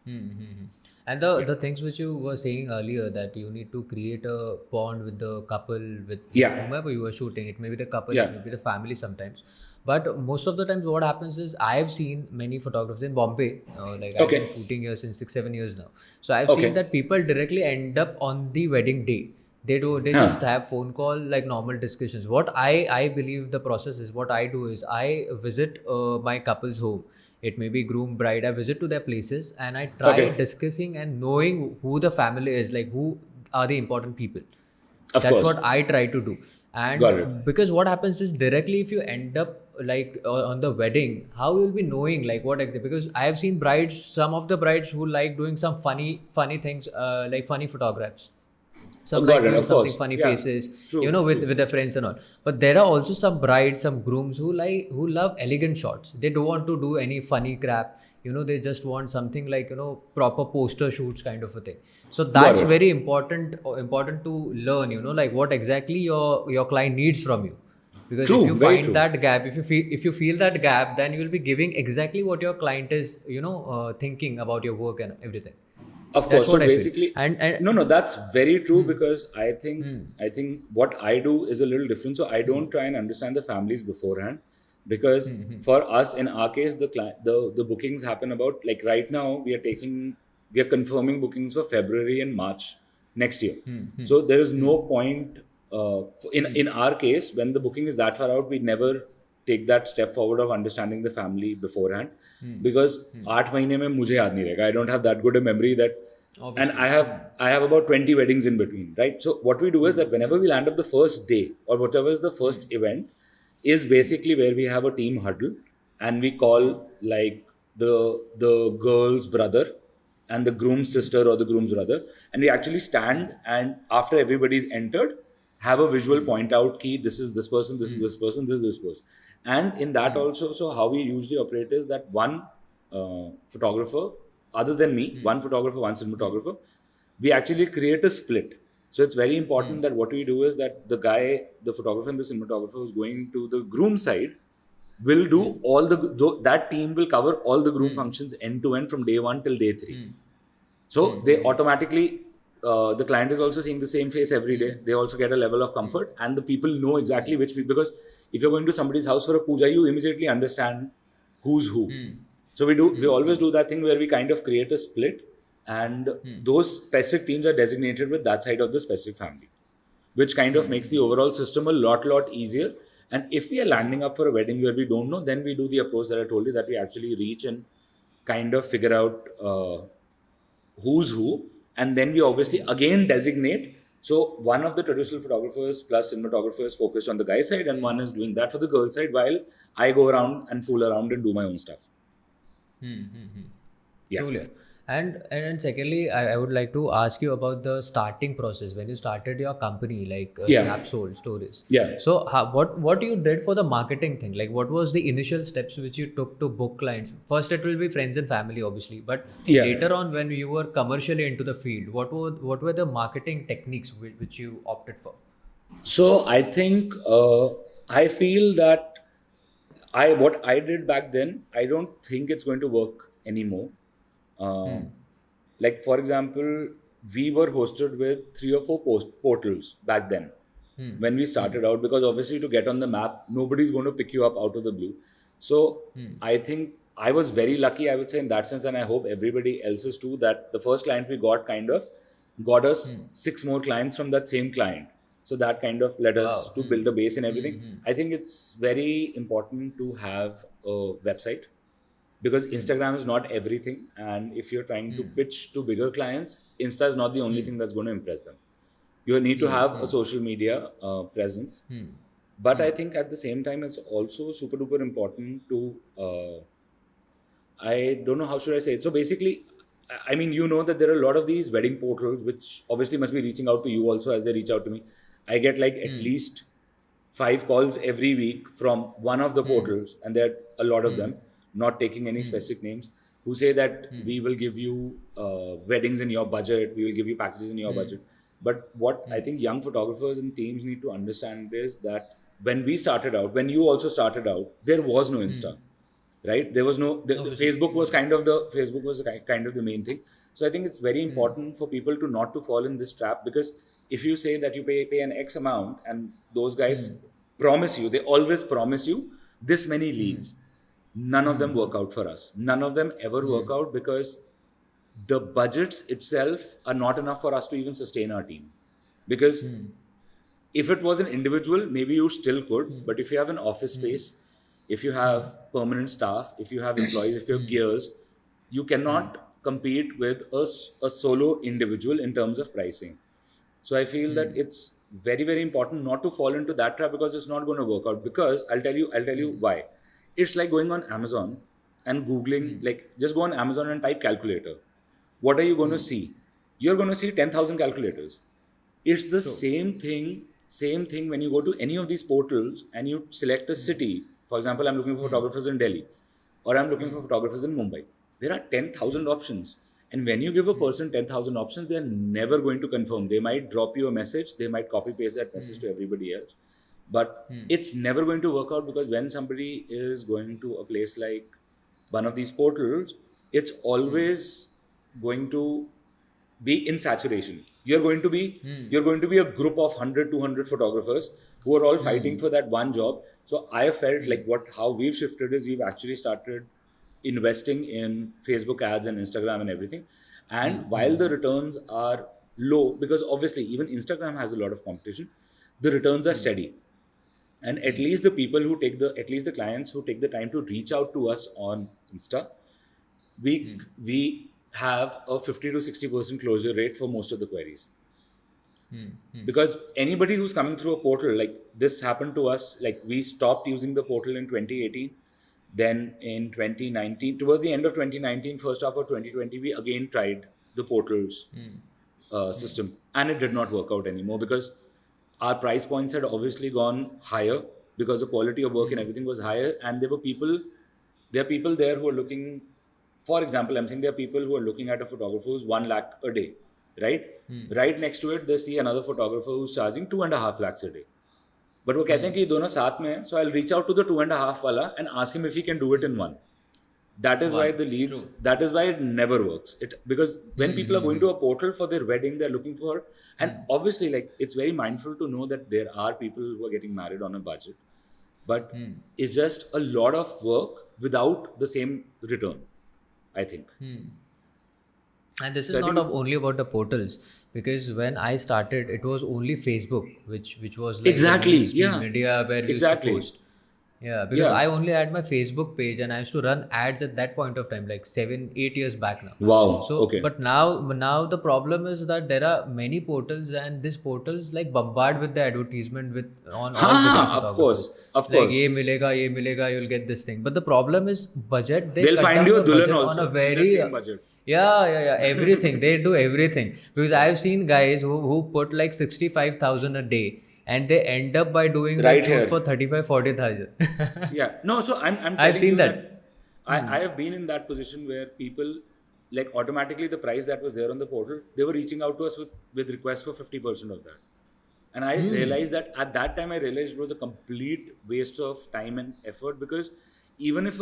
Mm-hmm. And Yeah, the things which you were saying earlier, that you need to create a bond with the couple, with yeah, whomever you are shooting. It may be the couple, it yeah. may be the family sometimes. But most of the times, what happens is, I've seen many photographers in Bombay. Like, I've been Okay, shooting here since 6 7 years now. So I've seen okay. that people directly end up on the wedding day. They just Huh. have phone call, like normal discussions. What I believe the process is, what I do is, I visit my couple's home. It may be groom, bride. I visit to their places, and I try Okay, discussing and knowing who the family is, like who are the important people. of That's course. what I try to do. Got And it. because what happens is, directly if you end up like on the wedding, how you'll be knowing like what exactly? Because I have seen brides, some of the brides who like doing some funny things, like funny photographs. Some like Got it. doing Of something course. funny Yeah. faces, True. with True. their friends and all. But there are also some brides, some grooms who love elegant shots. They don't want to do any funny crap. They just want something like, proper poster shoots kind of a thing. So Got that's it. very important to learn, like what exactly your client needs from you. Because if you True. Very find true. that gap, if you feel that gap, then you will be giving exactly what your client is, thinking about your work and everything. Of That's course. So what I feel. basically, And no, that's very true, hmm, because I think hmm, I think what I do is a little different. So I hmm, don't try and understand the families beforehand, because hmm, hmm, for us, in our case, the bookings happen about, like, right now we are confirming bookings for February and March next year. hmm, hmm, So there is hmm, no point, in our case, when the booking is that far out, we never take that step forward of understanding the family beforehand, hmm, because hmm. 8 महीने में मुझे याद नहीं रहेगा. I don't have that good a memory that, and Obviously. I have about 20 weddings in between, right? So what we do is Hmm, that whenever hmm, we land up the first day, or whatever is the hmm, first event, is hmm, basically where we have a team huddle, and we call, hmm, like, the girl's brother and the groom's hmm, sister or the groom's brother, and we actually hmm, stand, and after everybody's entered, have a visual hmm, point out key, this is this person, this is hmm, this person, this is this person. And in that hmm, also, so how we usually operate is that one photographer, other than me, hmm, one photographer, one hmm, cinematographer, we actually create a split. So it's very hmm, important that what we do is that the photographer and the cinematographer who's going to the groom side will do hmm, that team will cover all the groom hmm, functions end to end from day one till day three. hmm, hmm, So they hmm, automatically, the client is also seeing the same face every hmm, day. They also get a level of hmm, comfort, and the people know hmm, exactly which people. Because if you're going to somebody's house for a puja, you immediately understand who's who. hmm, So we hmm, always hmm, do that thing where we kind of create a split, and hmm, those specific teams are designated with that side of the specific family, which kind of hmm, makes the hmm, overall system a lot easier. And if we are hmm, landing up for a wedding where we don't know, then we do the approach that I told you, that we actually reach and kind of figure out who's who, and then we obviously hmm, again designate. So one of the traditional photographers plus cinematographers focused on the guy side, and one is doing that for the girl side, while I go around and fool around and do my own stuff. Yeah, Cool. Yeah. And secondly, I would like to ask you about the starting process when you started your company, like yeah, Snapsoul Stories. yeah, So, what you did for the marketing thing? Like, what was the initial steps which you took to book clients? First, it will be friends and family, obviously, but yeah. later on, when you were commercially into the field, what were the marketing techniques which you opted for? So I think I feel that what I did back then, I don't think it's going to work anymore. Um, like for example, we were hosted with 3 or 4 portals back then when we started out, because obviously to get on the map, nobody's going to pick you up out of the blue. So I think I was very lucky, I would say, in that sense, and I hope everybody else is too, that the first client we got kind of got us 6 more clients from that same client. So that kind of led us Wow. to build a base and everything. I think it's very important to have a website, because Instagram is not everything. And if you're trying to pitch to bigger clients, Insta is not the only thing that's going to impress them. You need to have a social media presence. But I think at the same time, it's also super duper important to, I don't know how should I say it. So basically, I mean, you know that there are a lot of these wedding portals, which obviously must be reaching out to you also as they reach out to me. I get like at least 5 calls every week from one of the portals, and there are a lot of them, not taking any specific names, who say that we will give you weddings in your budget, we will give you packages in your budget. But what I think young photographers and teams need to understand is that when we started out, when you also started out, there was no Insta, right? There was no the Obviously. Facebook was kind of the main thing. So I think it's very important for people to not to fall in this trap, because if you say that you pay an X amount, and those guys promise you, they always promise you this many leads, none of them work out for us. None of them ever work out, because the budgets itself are not enough for us to even sustain our team. Because if it was an individual, maybe you still could, but if you have an office space, if you have permanent staff, if you have employees, if you have gears, you cannot compete with a solo individual in terms of pricing. So I feel that it's very, very important not to fall into that trap, because it's not going to work out. Because I'll tell you why. It's like going on Amazon and Googling, like just go on Amazon and type calculator. What are you going to see? You're going to see 10,000 calculators. It's the True. same thing when you go to any of these portals and you select a city. For example, I'm looking for photographers in Delhi, or I'm looking for photographers in Mumbai. There are 10,000 options. And when you give a person 10,000 options, they're never going to confirm. They might drop you a message, they might copy paste that message to everybody else. But it's never going to work out, because when somebody is going to a place like one of these portals, it's always going to be in saturation. You're going to be a group of 100, 200 photographers who are all fighting for that one job. So I felt like how we've shifted is we've actually started investing in Facebook ads and Instagram and everything. And while the returns are low, because obviously even Instagram has a lot of competition, the returns are steady. And at least at least the clients who take the time to reach out to us on Insta, we have a 50 to 60% closure rate for most of the queries. Because anybody who's coming through a portal, like this happened to us, like we stopped using the portal in 2018. Then in 2019, towards the end of 2019, first half of 2020, we again tried the portals system, and it did not work out anymore, because our price points had obviously gone higher, because the quality of work and everything was higher. And there are people there who are looking, for example, I'm saying there are people who are looking at a photographer who's 1 lakh a day, right? Right next to it, they see another photographer who's charging 2.5 lakhs a day. But वो कहते हैं कि ये दोनों साथ में हैं, so I'll reach out to the 2.5 वाला and ask him if he can do it in one. That is why the leads, True. that is why it never works. Because when people are going to a portal for their wedding, they're looking for, and obviously, like, it's very mindful to know that there are people who are getting married on a budget, but it's just a lot of work without the same return, I think. And this is So I not think only about the portals, because when I started, it was only Facebook, which was like the exactly, mainstream yeah, media where we used to exactly. post. Yeah, because Yeah. I only had my Facebook page and I used to run ads at that point of time, like 7, 8 years back now. Wow. So, Okay. but now the problem is that there are many portals, and these portals like bombard with the advertisement with on Ha all beginner ha. Of photographers. course. Of Like course. ye milega, you'll get this thing. But the problem is budget. They They'll cut find down you a your dulhan budget on a also in that very same budget. yeah, everything. They do everything. Because I've seen guys who put like 65,000 a day and they end up by doing that Right shoot here. for 35, 40,000. Yeah. No, so I'm I've telling seen you that that. I have been in that position where people like automatically the price that was there on the portal, they were reaching out to us with requests for 50% of that. And I realized that at that time I realized it was a complete waste of time and effort because even if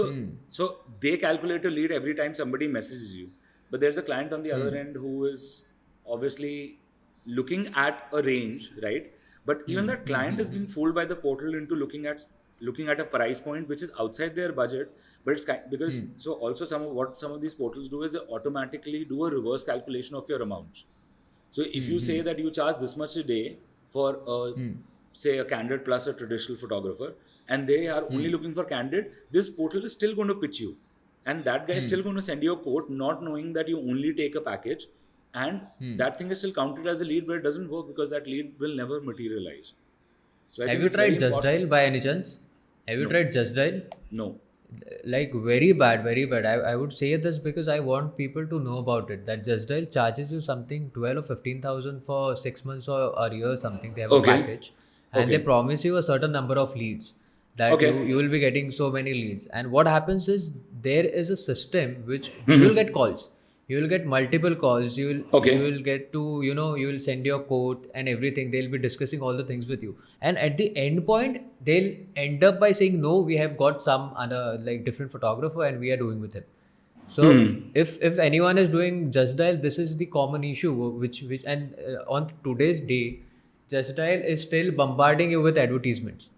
so they calculate a lead every time somebody messages you, but there's a client on the other end who is obviously looking at a range, right? But even that client is being fooled by the portal into looking at a price point which is outside their budget. But it's because so also some of these portals do is they automatically do a reverse calculation of your amounts. So if you say that you charge this much a day for say a candid plus a traditional photographer, and they are only looking for candid, this portal is still going to pitch you, and that guy is still going to send you a quote, not knowing that you only take a package, and that thing is still counted as a lead, but it doesn't work because that lead will never materialize. So I Have think you it's very tried Just important. Dial by any chance? Have you No, tried Just Dial? no. Like very bad, very bad. I would say this because I want people to know about it. That Just Dial charges you something 12 or 15,000 for 6 months or a year or something. They have a Okay, package, and they okay, promise you a certain number of leads that you okay. will be getting so many leads. And what happens is there is a system which you will get calls, you will get multiple calls, you will Okay. get to you will send your quote and everything. They'll be discussing all the things with you, and at the end point they'll end up by saying no, we have got some other like different photographer and we are doing with him. So if anyone is doing Just Dial, this is the common issue which and on today's day Just Dial is still bombarding you with advertisements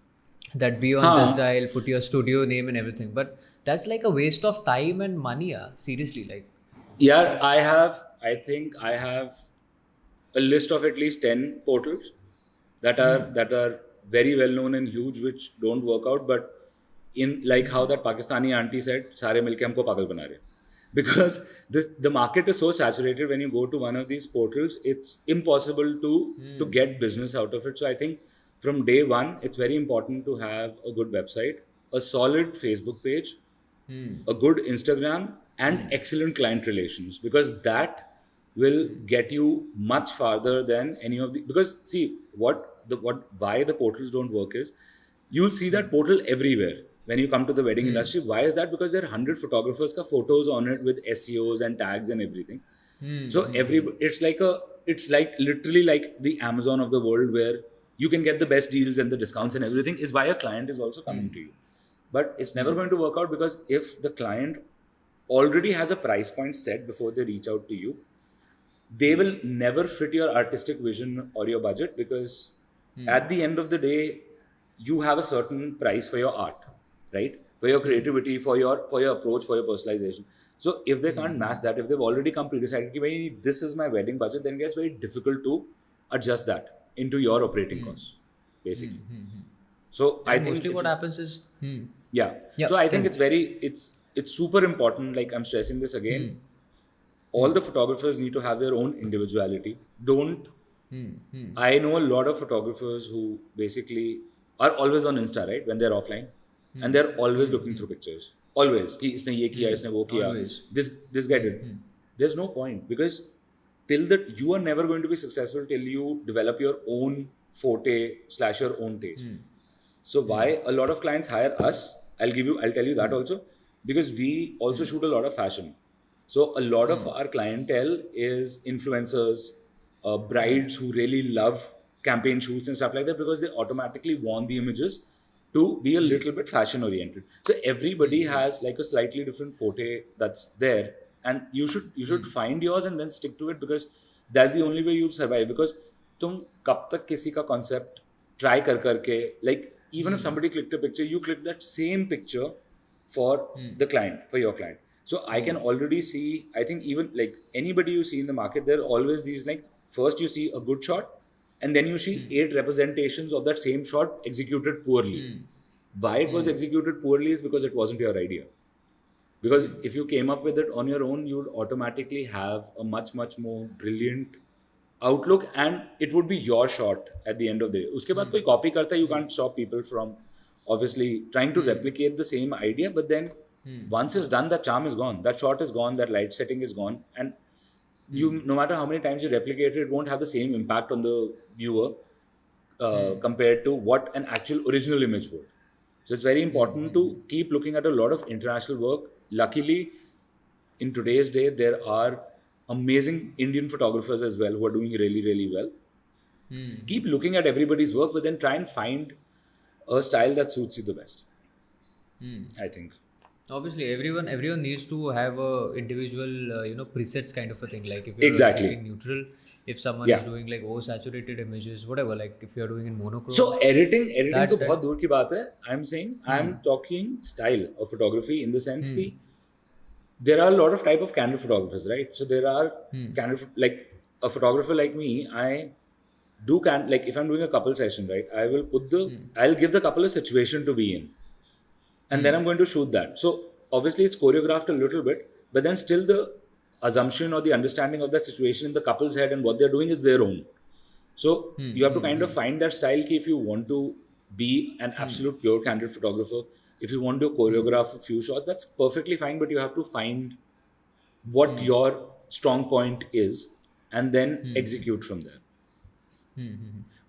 that be on Just Huh. Dial, put your studio name and everything. But that's like a waste of time and money. Seriously, like. Yeah, I think I have a list of at least 10 portals that are very well known and huge, which don't work out. But in like how that Pakistani auntie said, "Sare milke humko pagal bana rahe." Because the market is so saturated. When you go to one of these portals, it's impossible to get business out of it. So I think from day one, it's very important to have a good website, a solid Facebook page, a good Instagram, and excellent client relations, because that will get you much farther than any of the, because see what why the portals don't work is you'll see that portal everywhere when you come to the wedding industry. Why is that? Because there are 100 photographers ka photos on it with SEOs and tags and everything. So it's like literally like the Amazon of the world, where you can get the best deals and the discounts and everything, is why a client is also coming to you. But it's never going to work out, because if the client already has a price point set before they reach out to you, they will never fit your artistic vision or your budget, because at the end of the day you have a certain price for your art, right? For your creativity, for your approach, for your personalization. So if they can't match that, if they've already come pre-decided कि भाई this is my wedding budget, then it gets very difficult to adjust that into your operating costs, basically. So I And think mostly it's, what happens is, yeah. yeah, So I tell think me. it's super important. Like I'm stressing this again. All the photographers need to have their own individuality. Don't I know a lot of photographers who basically are always on Insta, right? When they're offline, and they're always looking through pictures. Always. कि इसने ये किया, इसने वो किया. Always. This guy did. There's no point, because till that you are never going to be successful till you develop your own forte / your own taste. So why a lot of clients hire us? I'll tell you that also, because we also shoot a lot of fashion. So a lot of our clientele is influencers, brides who really love campaign shoots and stuff like that, because they automatically want the images to be a little bit fashion oriented. So everybody has like a slightly different forte that's there, and you should find yours and then stick to it, because that's the only way you survive. Because तुम कब तक किसी का concept try कर करके, like even if somebody clicked a picture, you click that same picture for the client, for your client. So I can already see, I think even like anybody you see in the market, there are always these, like first you see a good shot, and then you see 8 representations of that same shot executed poorly. Why it was executed poorly is because it wasn't your idea. Because if you came up with it on your own, you would automatically have a much, much more brilliant outlook, and it would be your shot at the end of the day. उसके बाद कोई copy करता है, you can't stop people from obviously trying to replicate the same idea, but then once it's done, that charm is gone, that shot is gone, that light setting is gone, and you, no matter how many times you replicate it, it won't have the same impact on the viewer compared to what an actual original image would. So it's very important to keep looking at a lot of international work. Luckily, in today's day, there are amazing Indian photographers as well who are doing really, really well. Keep looking at everybody's work, but then try and find a style that suits you the best, I think. Obviously, everyone needs to have a individual presets kind of a thing. Like if you're Exactly. shooting neutral, if someone is Yeah. doing like oversaturated images, whatever. Like if you're doing in monochrome, So editing तो that बहुत दूर की बात है. I'm saying I'm talking style of photography in the sense कि there are a lot of type of candid photographers, right? So there are candid, like a photographer like me, I do like if I'm doing a couple session, right? I will I'll give the couple a situation to be in, and then I'm going to shoot that. So obviously it's choreographed a little bit, but then still the assumption or the understanding of that situation in the couple's head and what they're doing is their own. So you have to kind of find that style ki if you want to be an absolute pure candid photographer, if you want to choreograph a few shots, that's perfectly fine, but you have to find what your strong point is and then execute from there.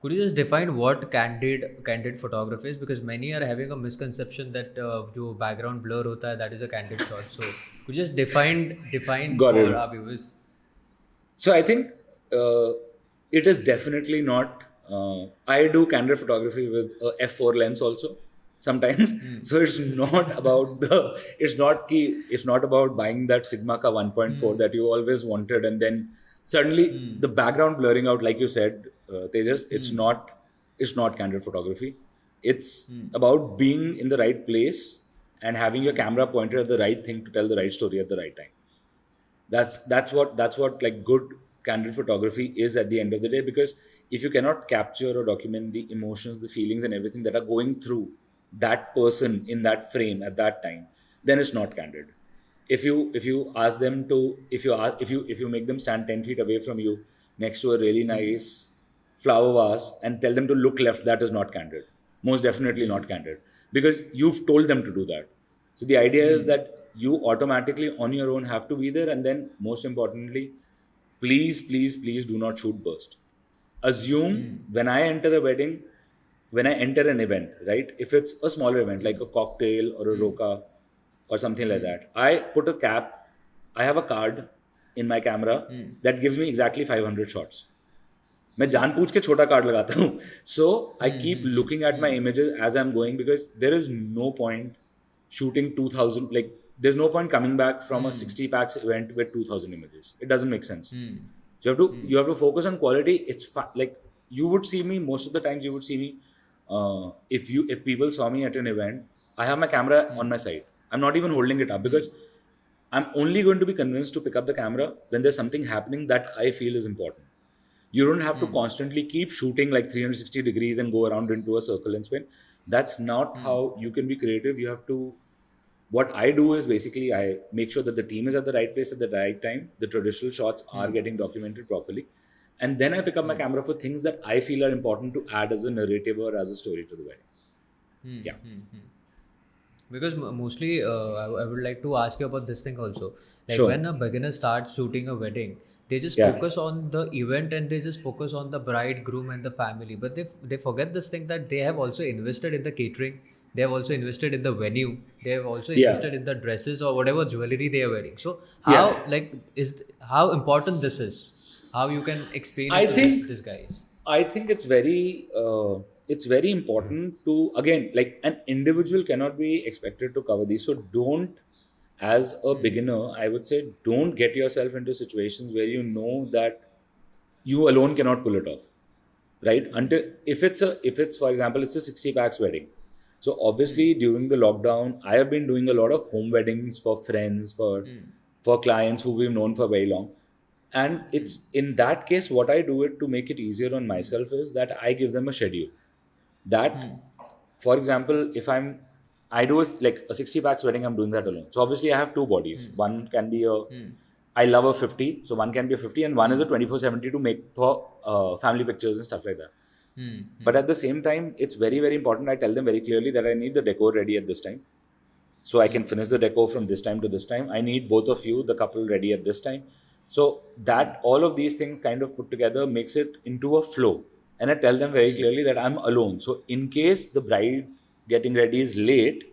could you just define what candid photography is? Because many are having a misconception that जो background blur होता है, that is a candid shot. So could you just define Got for it. our viewers? So I think it is definitely not. I do candid photography with a f4 lens also sometimes. So it's not about it's not about buying that Sigma ka 1.4 that you always wanted, and then suddenly the background blurring out, like you said, Tejas. It's not candid photography. It's about being in the right place and having your camera pointed at the right thing to tell the right story at the right time. That's what like good candid photography is at the end of the day, because if you cannot capture or document the emotions, the feelings and everything that are going through that person in that frame at that time, then it's not candid. If you ask them to, if you make them stand 10 feet away from you next to a really nice flower vase and tell them to look left, that is not candid. Most definitely not candid, because you've told them to do that. So the idea is that you automatically on your own have to be there, and then most importantly, please do not shoot burst. Assume when I enter a wedding, when I enter an event, right? If it's a smaller event like a cocktail or a roka or something like that, I put a cap, I have a card in my camera that gives me exactly 500 shots. मैं जानबूझ के छोटा card लगाता हूँ. So I keep looking at my images as I'm going, because there is no point shooting 2000, like there's no point coming back from a 60 packs event with 2000 images. It doesn't make sense. So you have to focus on quality. It's like you would see me most of the times. You would see me if people saw me at an event, I have my camera on my side. I'm not even holding it up, because I'm only going to be convinced to pick up the camera when there's something happening that I feel is important. You don't have to constantly keep shooting like 360 degrees and go around into a circle and spin. That's not how you can be creative. You have to. What I do is basically I make sure that the team is at the right place at the right time. The traditional shots are getting documented properly. And then I pick up my camera for things that I feel are important to add as a narrative or as a story to the wedding. Yeah. Because mostly I would like to ask you about this thing also. Like Sure. when a beginner starts shooting a wedding, they just Yeah. focus on the event and they just focus on the bride, groom and the family, but they forget this thing that they have also invested in the catering, they have also invested in the venue, they have also Yeah. invested in the dresses or whatever jewelry they are wearing. So how Yeah. like how important this is, how you can explain I it to think this guys. I think it's very important to, again, like an individual cannot be expected to cover these. So don't, as a beginner, I would say, don't get yourself into situations where you know that you alone cannot pull it off, right? Until if it's for example, it's a 60 packs wedding. So obviously during the lockdown, I have been doing a lot of home weddings for friends, for clients who we've known for very long. And it's in that case, what I do it to make it easier on myself is that I give them a schedule that for example, if I do like a 60 packs wedding, I'm doing that alone. So obviously I have two bodies. One can be I love a 50, so one can be a 50, and one is a 24-70 to make for family pictures and stuff like that. But at the same time, it's very, very important. I tell them very clearly that I need the decor ready at this time. So I can finish the decor from this time to this time. I need both of you, the couple, ready at this time. So that all of these things kind of put together makes it into a flow. And I tell them very clearly that I'm alone. So in case the bride getting ready is late,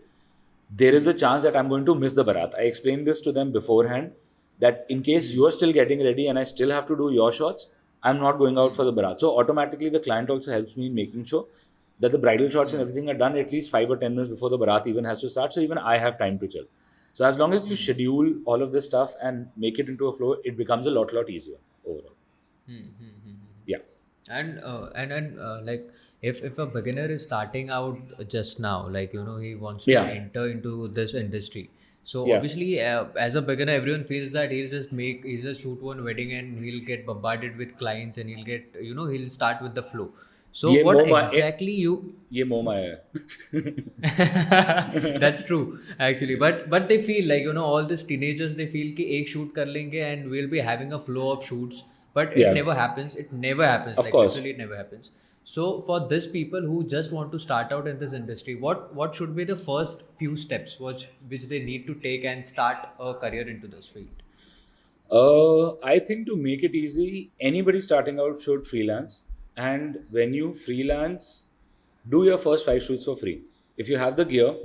there is a chance that I'm going to miss the barat. I explained this to them beforehand that in case you are still getting ready and I still have to do your shots, I'm not going out for the barat. So automatically the client also helps me in making sure that the bridal shots and everything are done at least 5 or 10 minutes before the barat even has to start. So even I have time to chill. So as long as you schedule all of this stuff and make it into a flow, it becomes a lot easier overall. Yeah. And like if a beginner is starting out just now, like he wants to Yeah. enter into this industry, so Yeah. obviously as a beginner everyone feels that he'll just shoot one wedding and he'll get bombarded with clients and he'll get he'll start with the flow. So ये what मोह मा- ये exactly you ये मोह माया है. that's true actually, but they feel like all these teenagers, they feel कि एक shoot कर लेंगे and we'll be having a flow of shoots, but it Yeah. never happens. It never happens. Of Like course. literally, it never happens. So for this people who just want to start out in this industry, what should be the first few steps which they need to take and start a career into this field? I think to make it easy, anybody starting out should freelance. And when you freelance, do your first 5 shoots for free. If you have the gear,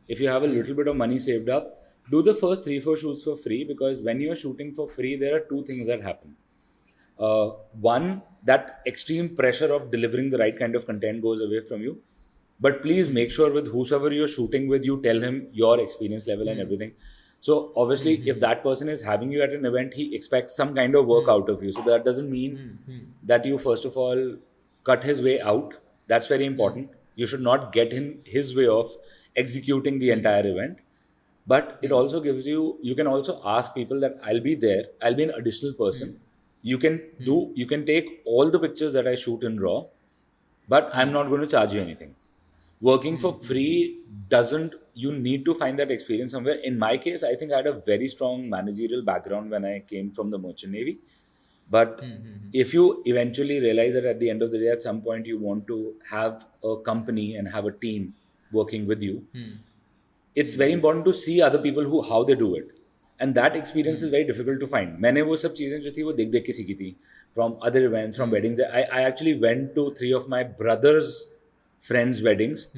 if you have a little bit of money saved up, do the first 3-4 shoots for free, because when you're shooting for free, there are two things that happen. One, that extreme pressure of delivering the right kind of content goes away from you. But please make sure with whosoever you're shooting with, you tell him your experience level and everything. So obviously, if that person is having you at an event, he expects some kind of work out of you. So that doesn't mean that you first of all cut his way out. That's very important. You should not get in his way of executing the entire event. But it also gives you can also ask people that I'll be there, I'll be an additional person. You can take all the pictures that I shoot in RAW, but I'm not going to charge you anything. Working for free doesn't, you need to find that experience somewhere. In my case, I think I had a very strong managerial background when I came from the Merchant Navy. But if you eventually realize that at the end of the day, at some point, you want to have a company and have a team working with you, it's very important to see other people how they do it. And that experience is very difficult to find. मैंने वो सब चीज़ें जो थी वो देख के सीखी थी from other events, from weddings. I actually went to 3 of my brother's friends' weddings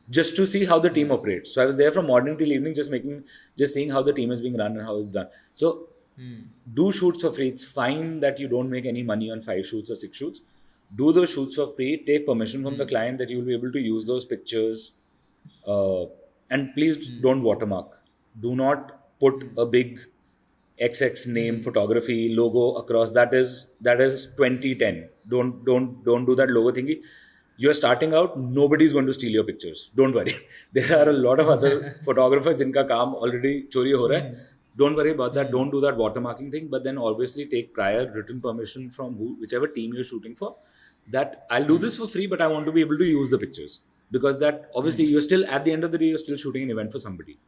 just to see how the team operates. So I was there from morning till evening, just seeing how the team is being run and how it's done. So do shoots for free. It's fine that you don't make any money on 5 shoots or 6 shoots. Do those shoots for free. Take permission from the client that you will be able to use those pictures. And please don't watermark. Do not put a big XX name photography logo across. That is 2010. Don't do that logo thingy. You're starting out, nobody's going to steal your pictures. Don't worry. There are a lot of other photographers jinka kaam already chori ho raha hai. Don't worry about that. Don't do that watermarking thing. But then obviously take prior written permission from whichever team you're shooting for, that I'll do this for free, but I want to be able to use the pictures. Because that obviously you're still, at the end of the day, you're still shooting an event for somebody.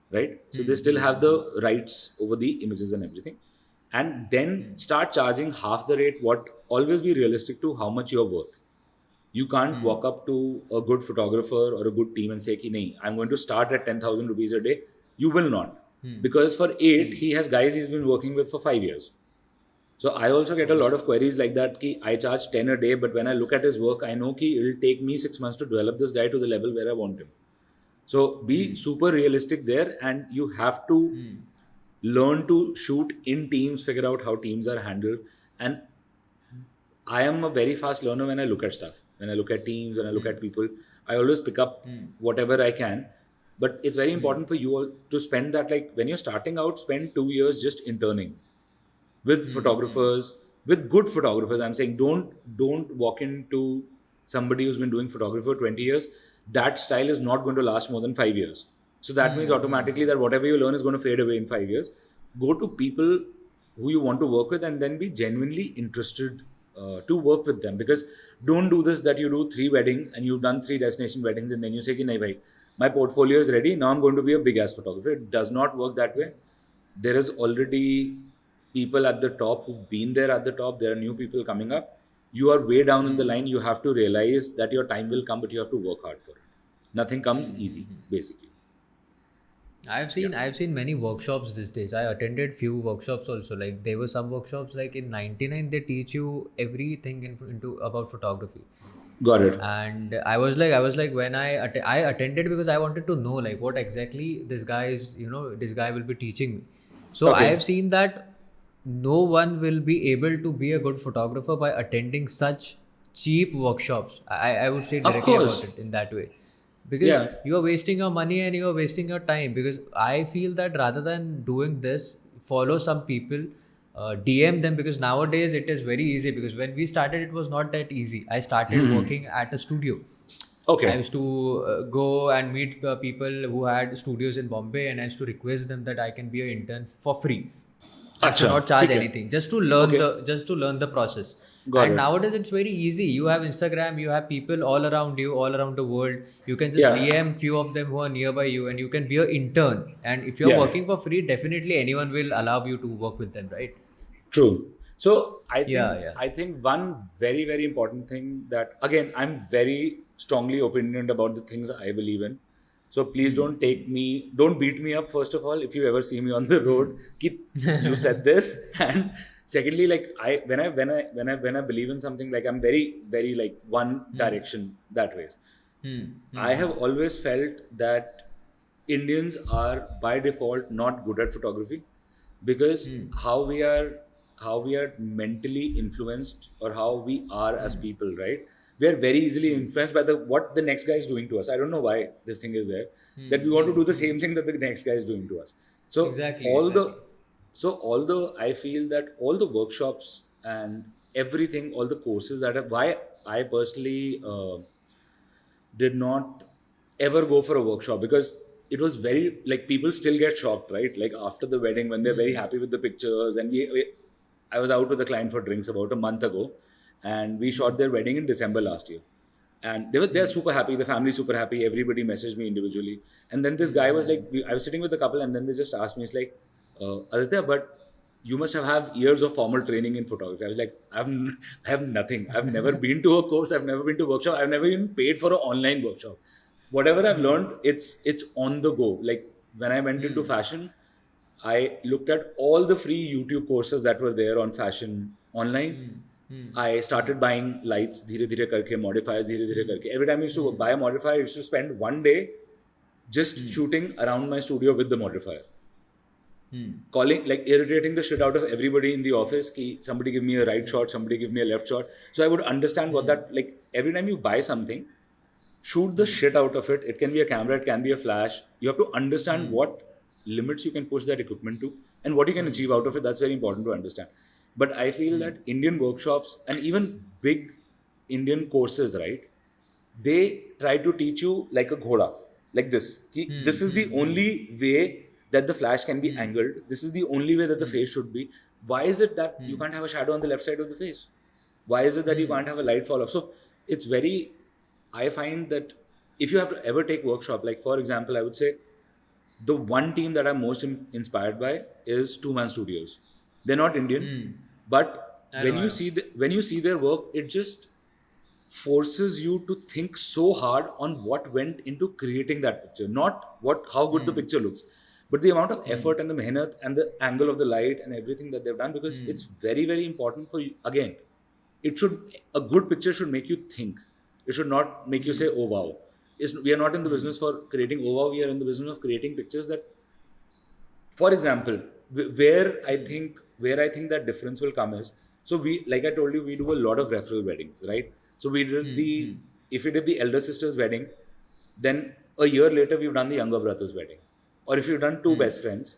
Right? So they still have the rights over the images and everything. And then start charging half the rate. Always be realistic to how much you're worth. You can't walk up to a good photographer or a good team and say, ki, nahi, I'm going to start at 10,000 rupees a day. You will not. Because for 8, he has guys he's been working with for 5 years. So I also get a lot of queries like that. Ki I charge 10 a day, but when I look at his work, I know ki it'll take me 6 months to develop this guy to the level where I want him. So be super realistic there, and you have to learn to shoot in teams, figure out how teams are handled. And I am a very fast learner when I look at stuff. When I look at teams, when I look at people, I always pick up whatever I can. But it's very important for you all to spend that, like when you're starting out, spend 2 years just interning with photographers, with good photographers. I'm saying don't walk into somebody who's been doing photography for 20 years. That style is not going to last more than 5 years. So that means automatically that whatever you learn is going to fade away in 5 years. Go to people who you want to work with and then be genuinely interested to work with them. Because don't do this that you do 3 weddings and you've done 3 destination weddings and then you say ki nahi bhai, my portfolio is ready, now I'm going to be a big ass photographer. It does not work that way. There is already people at the top who've been there at the top. There are new people coming up. You are way down in the line. You have to realize that your time will come, but you have to work hard for it. Nothing comes easy, basically. I've seen many workshops these days. I attended few workshops also. Like there were some workshops like in 99 they teach you everything into about photography. Got it. And I was like when I attended because I wanted to know like what exactly this guy will be teaching me. So I Okay. have seen that no one will be able to be a good photographer by attending such cheap workshops. I would say Of directly about course. it in that way, because Yeah. you are wasting your money and you are wasting your time. Because I feel that rather than doing this, follow some people, DM them, because nowadays it is very easy. Because when we started, it was not that easy. I started working at a studio. I Okay. used to go and meet people who had studios in Bombay, and I used to request them that I can be an intern for free. I have to Acha. not charge ठीक है. anything, Okay. just to learn the process. Got And it. nowadays it's very easy. You have Instagram, you have people all around you, all around the world. You can just Yeah. DM few of them who are nearby you, and you can be an intern. And if you're Yeah. working for free, definitely anyone will allow you to work with them, right? True. So I Yeah, think yeah. I think one very very important thing that, again, I'm very strongly opinionated about the things I believe in. So please don't beat me up, first of all, if you ever see me on the road. Keep you said this, and secondly, like when I believe in something, like I'm very very like one direction that way. Hmm. I have always felt that Indians are by default not good at photography, because how we are mentally influenced, or how we are as people, right? We are very easily influenced by the what the next guy is doing to us. I don't know why this thing is there, that we want to do the same thing that the next guy is doing to us. So Exactly, all the exactly. although I feel that all the workshops and everything, all the courses that are, why I personally did not ever go for a workshop, because it was very, like, people still get shocked, right? Like after the wedding, when they're very happy with the pictures, and I was out with a client for drinks about a month ago, and we shot their wedding in December last year, and they're super happy, the family's super happy, everybody messaged me individually. And then this guy was like, I was sitting with the couple, and then they just asked me, it's like, Aditya, but you must have years of formal training in photography. I was like, I have nothing. I've never been to a course. I've never been to a workshop. I've never even paid for an online workshop. Whatever I've learned, it's on the go. Like when I went into fashion, I looked at all the free YouTube courses that were there on fashion online. I started buying lights, धीरे धीरे करके, modifiers, धीरे धीरे करके. Every time I used to buy a modifier, I used to spend one day just shooting around my studio with the modifier, calling, like, irritating the shit out of everybody in the office. Ki somebody give me a right shot, somebody give me a left shot. So I would understand what that, like, every time you buy something, shoot the shit out of it. It can be a camera, it can be a flash. You have to understand what limits you can push that equipment to, and what you can achieve out of it. That's very important to understand. But I feel that Indian workshops and even big Indian courses, right, they try to teach you like a ghoda, like this. This is the only way that the flash can be angled. This is the only way that the face should be. Why is it that you can't have a shadow on the left side of the face? Why is it that you can't have a light fall off? So it's very, I find that if you have to ever take workshop, like for example, I would say the one team that I'm most inspired by is Two Man Studios. They're not Indian, but I know, I know. when you see their work, it just forces you to think so hard on what went into creating that picture, not what how good the picture looks, but the amount of effort and the mehnat and the angle of the light and everything that they've done, because it's very very important for you. Again, it should, a good picture should make you think. It should not make you say, oh wow. We are not in the business for creating oh wow, we are in the business of creating pictures that, for example, where I think that difference will come is, so we, like I told you, we do a lot of referral weddings, right? So we did the if we did the elder sister's wedding, then a year later we've done the younger brother's wedding. Or if you've done two best friends,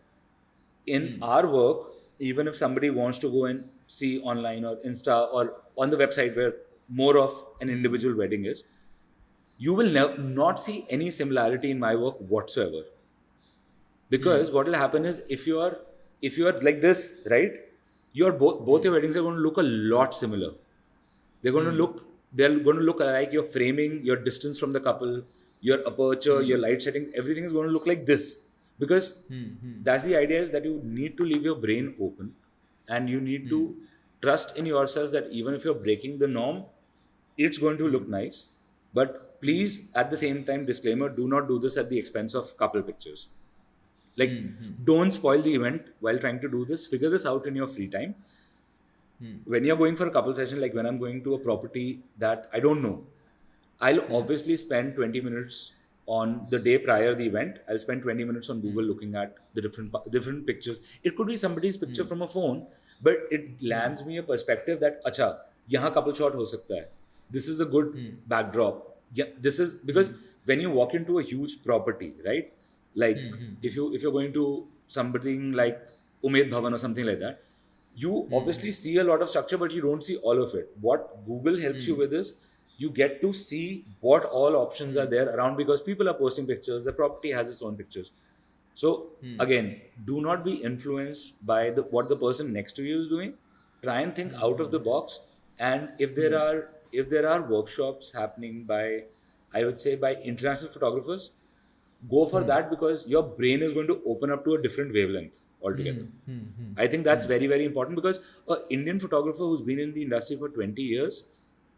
in our work, even if somebody wants to go and see online or Insta or on the website where more of an individual wedding is, you will not see any similarity in my work whatsoever. Because what will happen is, if you are like this, right, your both your weddings are going to look a lot similar. They're going to look. They're going to look like your framing, your distance from the couple, your aperture, your light settings. Everything is going to look like this because that's the idea is that you need to leave your brain open, and you need to trust in yourselves that even if you're breaking the norm, it's going to look nice. But please, at the same time, disclaimer: do not do this at the expense of couple pictures. Like, don't spoil the event while trying to do this. Figure this out in your free time. When you're going for a couple session, like when I'm going to a property that I don't know, I'll obviously spend 20 minutes on the day prior the event. I'll spend 20 minutes on Google looking at the different pictures. It could be somebody's picture from a phone, but it lands me a perspective that, acha, yahan couple shot ho sakta hai. This is a good backdrop. Yeah, this is because when you walk into a huge property, right? Like if you're going to something like Umaid Bhavan or something like that, you obviously see a lot of structure, but you don't see all of it. What Google helps you with is you get to see what all options are there around because people are posting pictures. The property has its own pictures. So again, do not be influenced by what the person next to you is doing. Try and think out of the box. And if there are workshops happening by, I would say, by international photographers, go for that because your brain is going to open up to a different wavelength altogether. I think that's very, very important because an Indian photographer who's been in the industry for 20 years,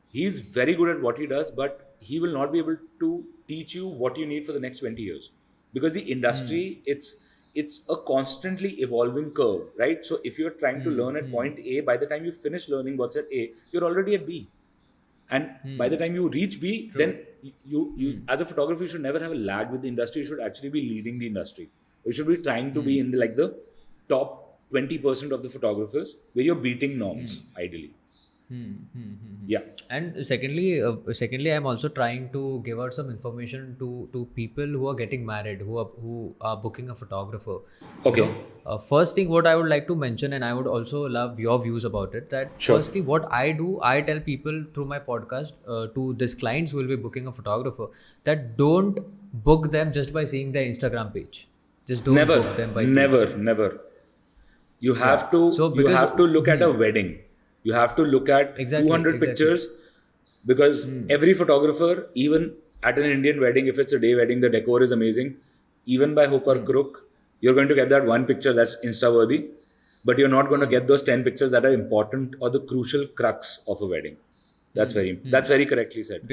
he's very good at what he does, but he will not be able to teach you what you need for the next 20 years because the industry, it's a constantly evolving curve, right? So if you're trying to learn at point A, by the time you finish learning what's at A, you're already at B. And by the time you reach B, then you as a photographer, you should never have a lag with the industry. You should actually be leading the industry. You should be trying to be in the top 20% of the photographers where you're beating norms, ideally. Yeah. And secondly, I'm also trying to give out some information to people who are getting married, who are booking a photographer. Okay. First thing, what I would like to mention, and I would also love your views about it. That Sure. firstly, what I do, I tell people through my podcast, to these clients who will be booking a photographer, that don't book them just by seeing their Instagram page. Just don't book them by seeing. Never. You have to So because look at a wedding. You have to look at Exactly, 200 exactly. pictures because every photographer, even at an Indian wedding, if it's a day wedding, the decor is amazing. Even by hook or crook, you're going to get that one picture that's Insta worthy, but you're not going to get those 10 pictures that are important or the crucial crux of a wedding. That's very correctly said.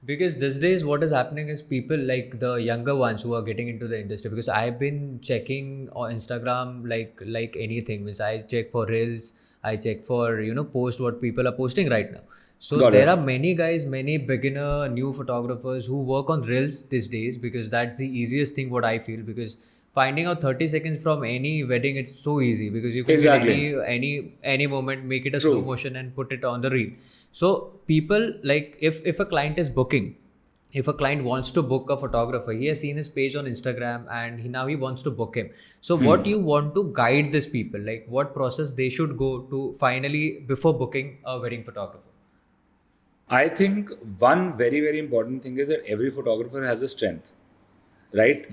Because these days what is happening is people like the younger ones who are getting into the industry, because I've been checking on Instagram like anything, means I check for reels, I check for post what people are posting right now. So Got there it. are many guys, many beginner new photographers who work on reels these days, because that's the easiest thing what I feel, because finding out 30 seconds from any wedding, it's so easy because you can Exactly. get any moment, make it a True. slow motion and put it on the reel. So people, like, if a client is booking, if a client wants to book a photographer, he has seen his page on Instagram and now he wants to book him. So what you want to guide these people, like what process they should go to finally before booking a wedding photographer? I think one very, very important thing is that every photographer has a strength, right?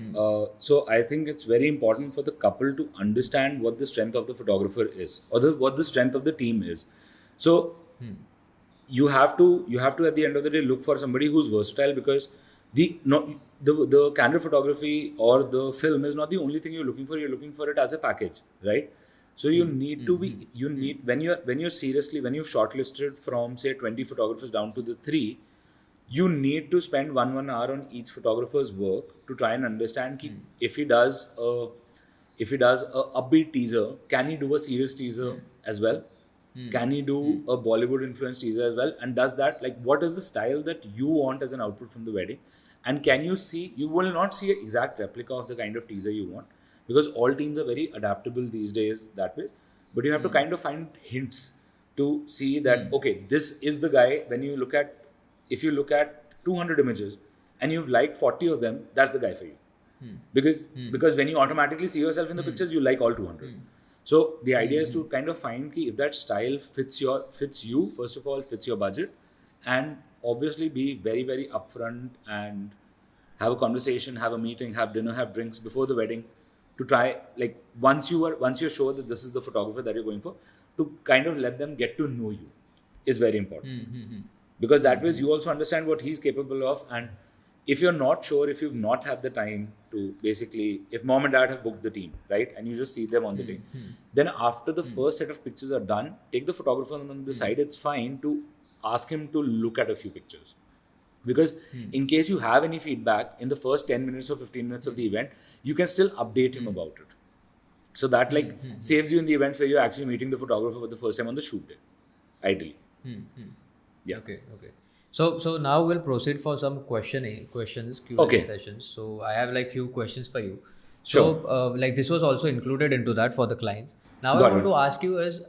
So I think it's very important for the couple to understand what the strength of the photographer is, or what the strength of the team is. So you have to at the end of the day look for somebody who's versatile, because the candid photography or the film is not the only thing you're looking for. You're looking for it as a package, right? So you need to be when you're seriously, when you've shortlisted from say 20 photographers down to the 3, you need to spend one hour on each photographer's work to try and understand if he does a upbeat teaser, can he do a serious teaser as well? Can he do a Bollywood influenced teaser as well? And does that, like, what is the style that you want as an output from the wedding? And can you see, you will not see an exact replica of the kind of teaser you want, because all teams are very adaptable these days that way. But you have to kind of find hints to see that, okay, this is the guy. If you look at 200 images and you've liked 40 of them, that's the guy for you. Because when you automatically see yourself in the pictures, you like all 200. So the idea is to kind of find if that style fits you, first of all, fits your budget, and obviously be very, very upfront and have a conversation, have a meeting, have dinner, have drinks before the wedding, to try, like, once you're sure that this is the photographer that you're going for, to kind of let them get to know you. is very important, because that way you also understand what he's capable of. And if you're not sure, if you've not had the time to basically, if mom and dad have booked the team, right, and you just see them on the day, then after the first set of pictures are done, take the photographer on the side. It's fine to ask him to look at a few pictures, because in case you have any feedback in the first 10 minutes or 15 minutes of the event, you can still update him about it. So that like saves you in the events where you're actually meeting the photographer for the first time on the shoot day, ideally. Yeah. Okay. So now we'll proceed for some questions Q&A Okay. sessions. So I have like few questions for you. Sure. So like this was also included into that for the clients. Now I Got want it. to ask you is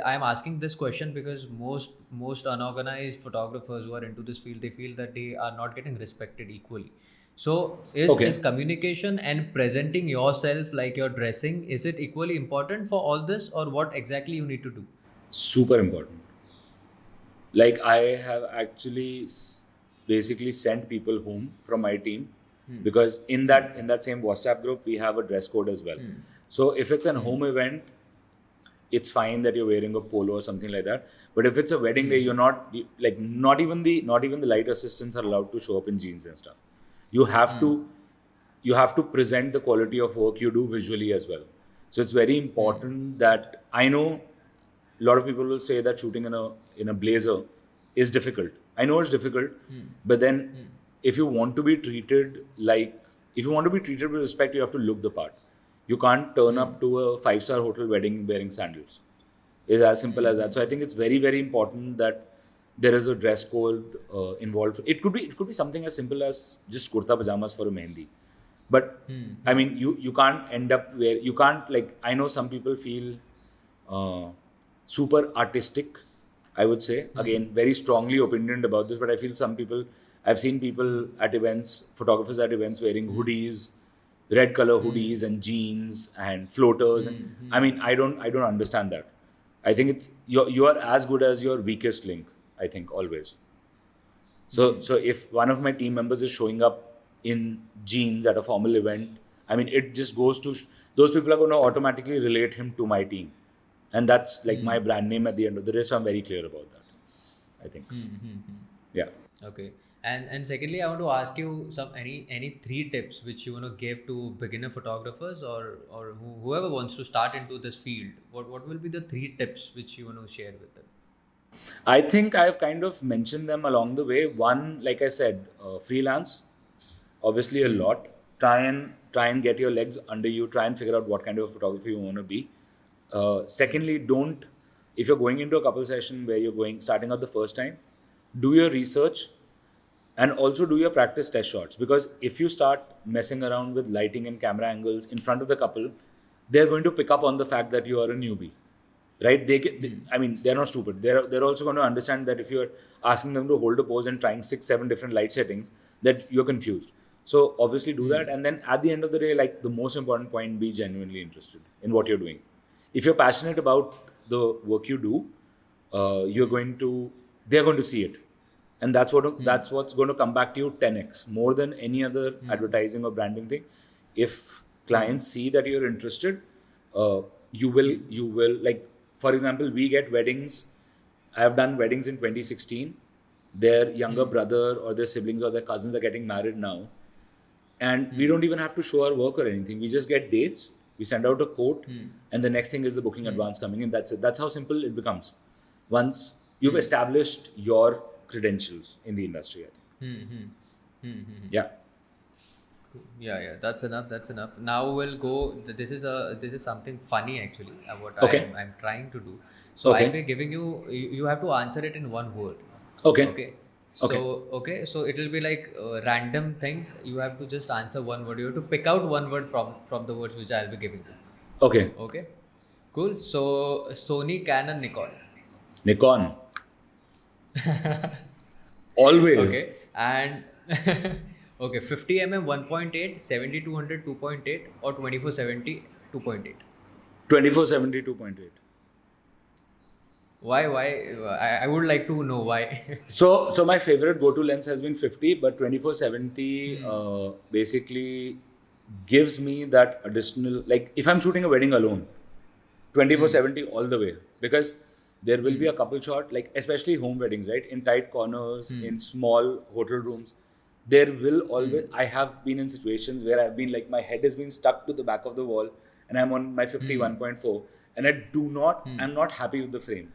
I'm asking this question because most unorganized photographers who are into this field, they feel that they are not getting respected equally. So Okay. is communication and presenting yourself, like your dressing, is it equally important for all this, or what exactly you need to do? Super important. Like I have actually basically sent people home from my team, because in that same WhatsApp group we have a dress code as well. So if it's an home event, it's fine that you're wearing a polo or something like that. But if it's a wedding day, you're not even the light assistants are allowed to show up in jeans and stuff. You have to present the quality of work you do visually as well. So it's very important that, I know a lot of people will say that shooting in a blazer is difficult. I know it's difficult, but then if you want to be treated with respect, you have to look the part. You can't turn up to a 5-star hotel wedding wearing sandals. It's as simple as that. So I think it's very, very important that there is a dress code involved. It could be something as simple as just kurta pajamas for a mehendi. But I mean, you can't end up where you can't, like, I know some people feel super artistic, I would say. Again, very strongly opinionated about this, but I feel I've seen people at events, photographers at events wearing hoodies, red color hoodies and jeans and floaters. And I mean, I don't understand that. I think it's you are as good as your weakest link, I think, always. So if one of my team members is showing up in jeans at a formal event, I mean, it just goes to those people are going to automatically relate him to my team, and that's like my brand name at the end of the day. So I'm very clear about that, I think. Yeah. Okay. And secondly, I want to ask you any three tips which you want to give to beginner photographers, or whoever wants to start into this field. What will be the three tips which you want to share with them? I think I've kind of mentioned them along the way. One, like I said, freelance, obviously a lot. Try and get your legs under you. Try and figure out what kind of photographer you want to be. Secondly, don't if you're going into a couple session where you're starting out the first time, do your research and also do your practice test shots, because if you start messing around with lighting and camera angles in front of the couple, they're going to pick up on the fact that you are a newbie, right? I mean, they're not stupid. They're also going to understand that if you're asking them to hold a pose and trying 6-7 different light settings, that you're confused. So obviously do that, and then at the end of the day, like, the most important point, be genuinely interested in what you're doing. If you're passionate about the work you do, they're going to see it, and that's what's going to come back to you 10x more than any other advertising or branding thing. If clients see that you're interested, you will, like, for example, we get weddings. I have done weddings in 2016. Their younger brother or their siblings or their cousins are getting married now, and we don't even have to show our work or anything. We just get dates, we send out a quote, and the next thing is the booking advance coming in. That's it. That's how simple it becomes once you've established your credentials in the industry, I think. Yeah. Yeah, that's enough. That's enough. Now we'll go. This is something funny actually. What Okay. I'm trying to do. So I'll be Okay. giving you. You have to answer it in one word. Okay. Okay. Okay. So it will be like random things. You have to just answer one word. You have to pick out one word from the words which I'll be giving you. Okay. Okay. Cool. So Sony, Canon, Nikon. Nikon. Always. Okay. And okay, 50 mm 1.8, 7200 2.8, or 2470 2.8. 2470 2.8. Why? I would like to know why. So my favorite go-to lens has been 50, but 2470 basically gives me that additional, like, if I'm shooting a wedding alone, 2470 all the way, because There will be a couple shot, like especially home weddings, right? In tight corners, in small hotel rooms. There will always, I have been in situations where I've been like, my head has been stuck to the back of the wall and I'm on my 51.4 and I'm not happy with the frame.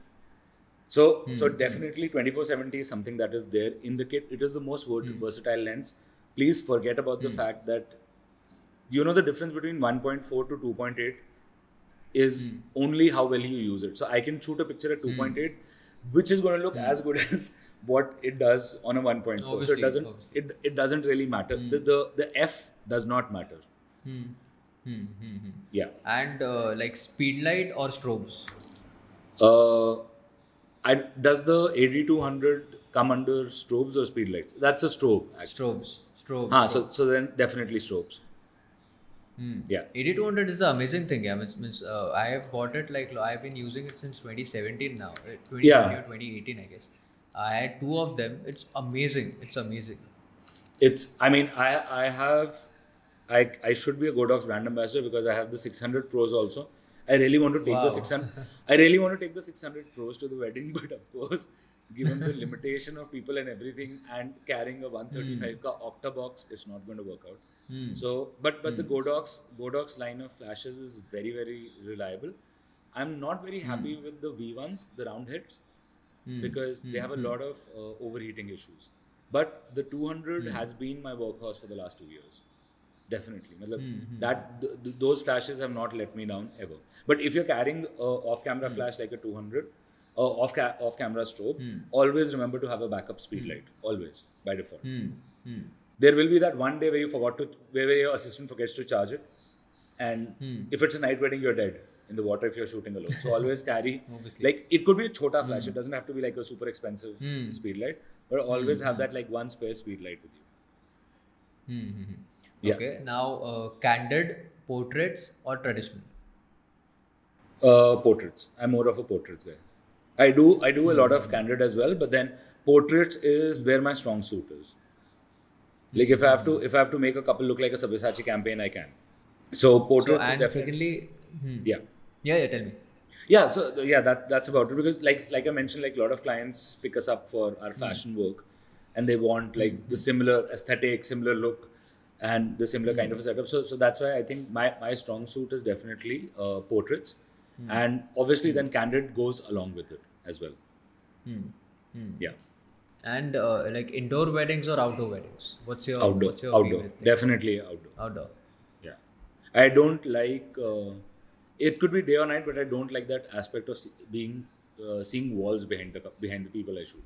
So definitely 2470 is something that is there in the kit. It is the most versatile lens. Please forget about the fact that, you know, the difference between 1.4 to 2.8 is only how well you use it. So I can shoot a picture at 2.8, which is going to look as good as what it does on a 1.4. So Obviously, obviously. it doesn't really matter. The F does not matter. Yeah. And like speed light or strobes? Uh, does the AD200 come under strobes or speed lights? That's a strobe, actually. Strobes. So then definitely strobes. Yeah. 8200 is an amazing thing. Yeah, means I have bought it, like I've been using it since 2017 now, 2017 Yeah. or 2018, I guess. I had two of them. It's amazing. It's amazing. I mean, I should be a Godox brand ambassador because I have the 600 Pros also. I really want to take the Wow. 600. I really want to take the 600 Pros to the wedding, but of course, given the limitation of people and everything, and carrying a 135 ka octa box, it's not going to work out. So, but the Godox line of flashes is very, very reliable. I'm not very happy with the V1s, the round heads, because they have a lot of overheating issues. But the 200 has been my workhorse for the last 2 years. Definitely. Those flashes have not let me down ever. But if you're carrying a off-camera flash like a 200, off-camera strobe, always remember to have a backup speed light. Always, by default. There will be that one day where your assistant forgets to charge it. And if it's a night wedding, you're dead in the water if you're shooting alone. So always carry, Obviously. like, it could be a chota flash. It doesn't have to be like a super expensive speed light, but always have that like one spare speed light with you. Yeah. Okay. Now, candid, portraits, or traditional? Portraits. I'm more of a portraits guy. I do a lot of candid as well, but then portraits is where my strong suit is. Like if I have to make a couple look like a Sabyasachi campaign, I can. So So, portraits is and definitely secondly, yeah. yeah, tell me. Yeah, so that's about it, because like I mentioned, like a lot of clients pick us up for our fashion work, and they want like the similar aesthetic, similar look, and the similar kind of a setup. So that's why I think my strong suit is definitely portraits, and obviously then candid goes along with it as well. Yeah, And like indoor weddings or outdoor weddings? What's your outdoor, favorite thing? definitely outdoor. Outdoor. Yeah, I don't like. It could be day or night, but I don't like that aspect of seeing walls behind the people I shoot.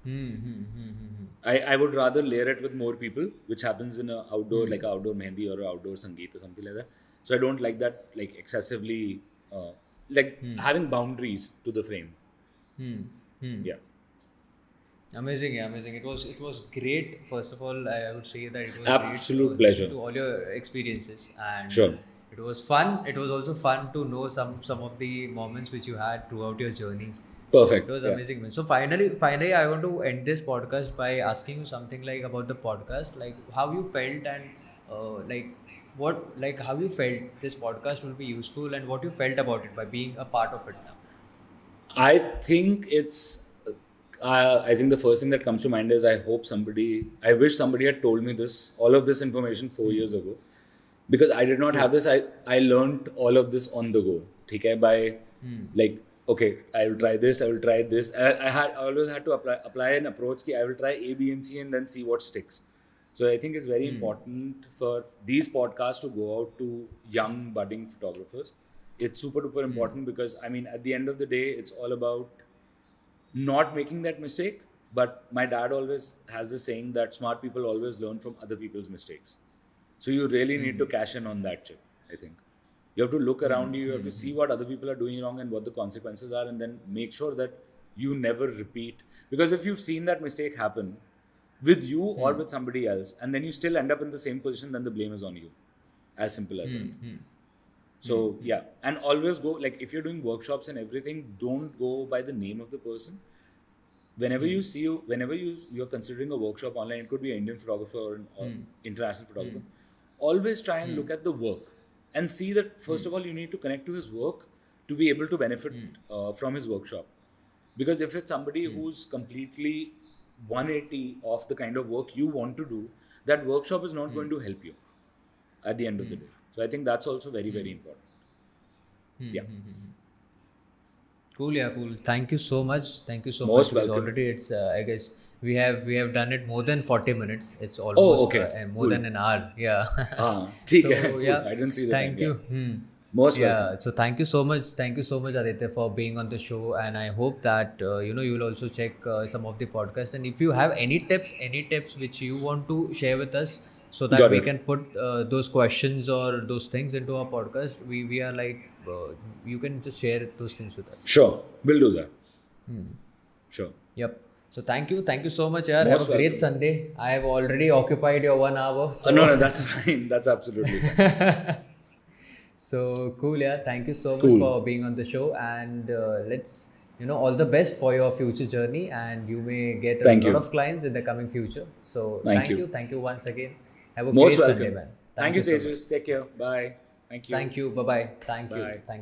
I would rather layer it with more people, which happens in a outdoor like a outdoor mehendi or a outdoor sangeet or something like that. So I don't like that, like excessively having boundaries to the frame. Yeah, Amazing, yeah, amazing. It was great. First of all, I would say that it was great absolute to listen pleasure. to all your experiences, and Sure, it was fun. It was also fun to know some of the moments which you had throughout your journey. It perfect. was Yeah. amazing, man. So finally, I want to end this podcast by asking you something like about the podcast, like how you felt, and like how you felt this podcast will be useful, and what you felt about it by being a part of it now. I think it's. I think the first thing that comes to mind is I wish somebody had told me all of this information 4 years ago, because I did not True. have this. I learned all of this on the go. Okay, by like, okay, I will try this. I will try this. I always had to apply an approach. I will try A, B, and C, and then see what sticks. So I think it's very important for these podcasts to go out to young budding photographers. It's super duper important, because I mean, at the end of the day, it's all about not making that mistake. But my dad always has this saying that smart people always learn from other people's mistakes. So you really need to cash in on that chip, I think. You have to look around you have to see what other people are doing wrong and what the consequences are, and then make sure that you never repeat. Because if you've seen that mistake happen with you or with somebody else, and then you still end up in the same position, then the blame is on you. As simple as that. So yeah, and always go, like if you're doing workshops and everything, don't go by the name of the person. Whenever you're considering a workshop online, it could be an Indian photographer or international photographer. Always try and look at the work and see that first of all you need to connect to his work to be able to benefit from his workshop. Because if it's somebody who's completely 180 of the kind of work you want to do, that workshop is not going to help you at the end of the day. So I think that's also very, very important. Yeah. Cool, yeah, cool. Thank you so much. Thank you so Most much. Because welcome. already it's I guess we have done it more than 40 minutes. It's Oh, almost okay. and more Cool. than an hour. Yeah. ठीक है. So Cool. yeah, I didn't see the time. thank you. Yeah. Most welcome. Yeah. So thank you so much. Thank you so much, Aditya, for being on the show. And I hope that you will also check some of the podcast. And if you have any tips which you want to share with us, so that Got we it. can put those questions or those things into our podcast, we are like you can just share those things with us. Sure. We'll do that. Sure. Yep. So thank you so much, yaar. Most Have a great welcome. Sunday. I have already occupied your 1 hour. So No, that's fine. That's absolutely fine. so cool, yeah. Thank you so much Cool. for being on the show, and let's all the best for your future journey, and you may get a Thank lot you. of clients in the coming future. So Thank you. thank you once again. Have a Most great Sunday, welcome. man. Thank you, so much. Tejas. Take care. Bye. Thank you. Thank you. Bye bye. Thank you. Bye. Thank you.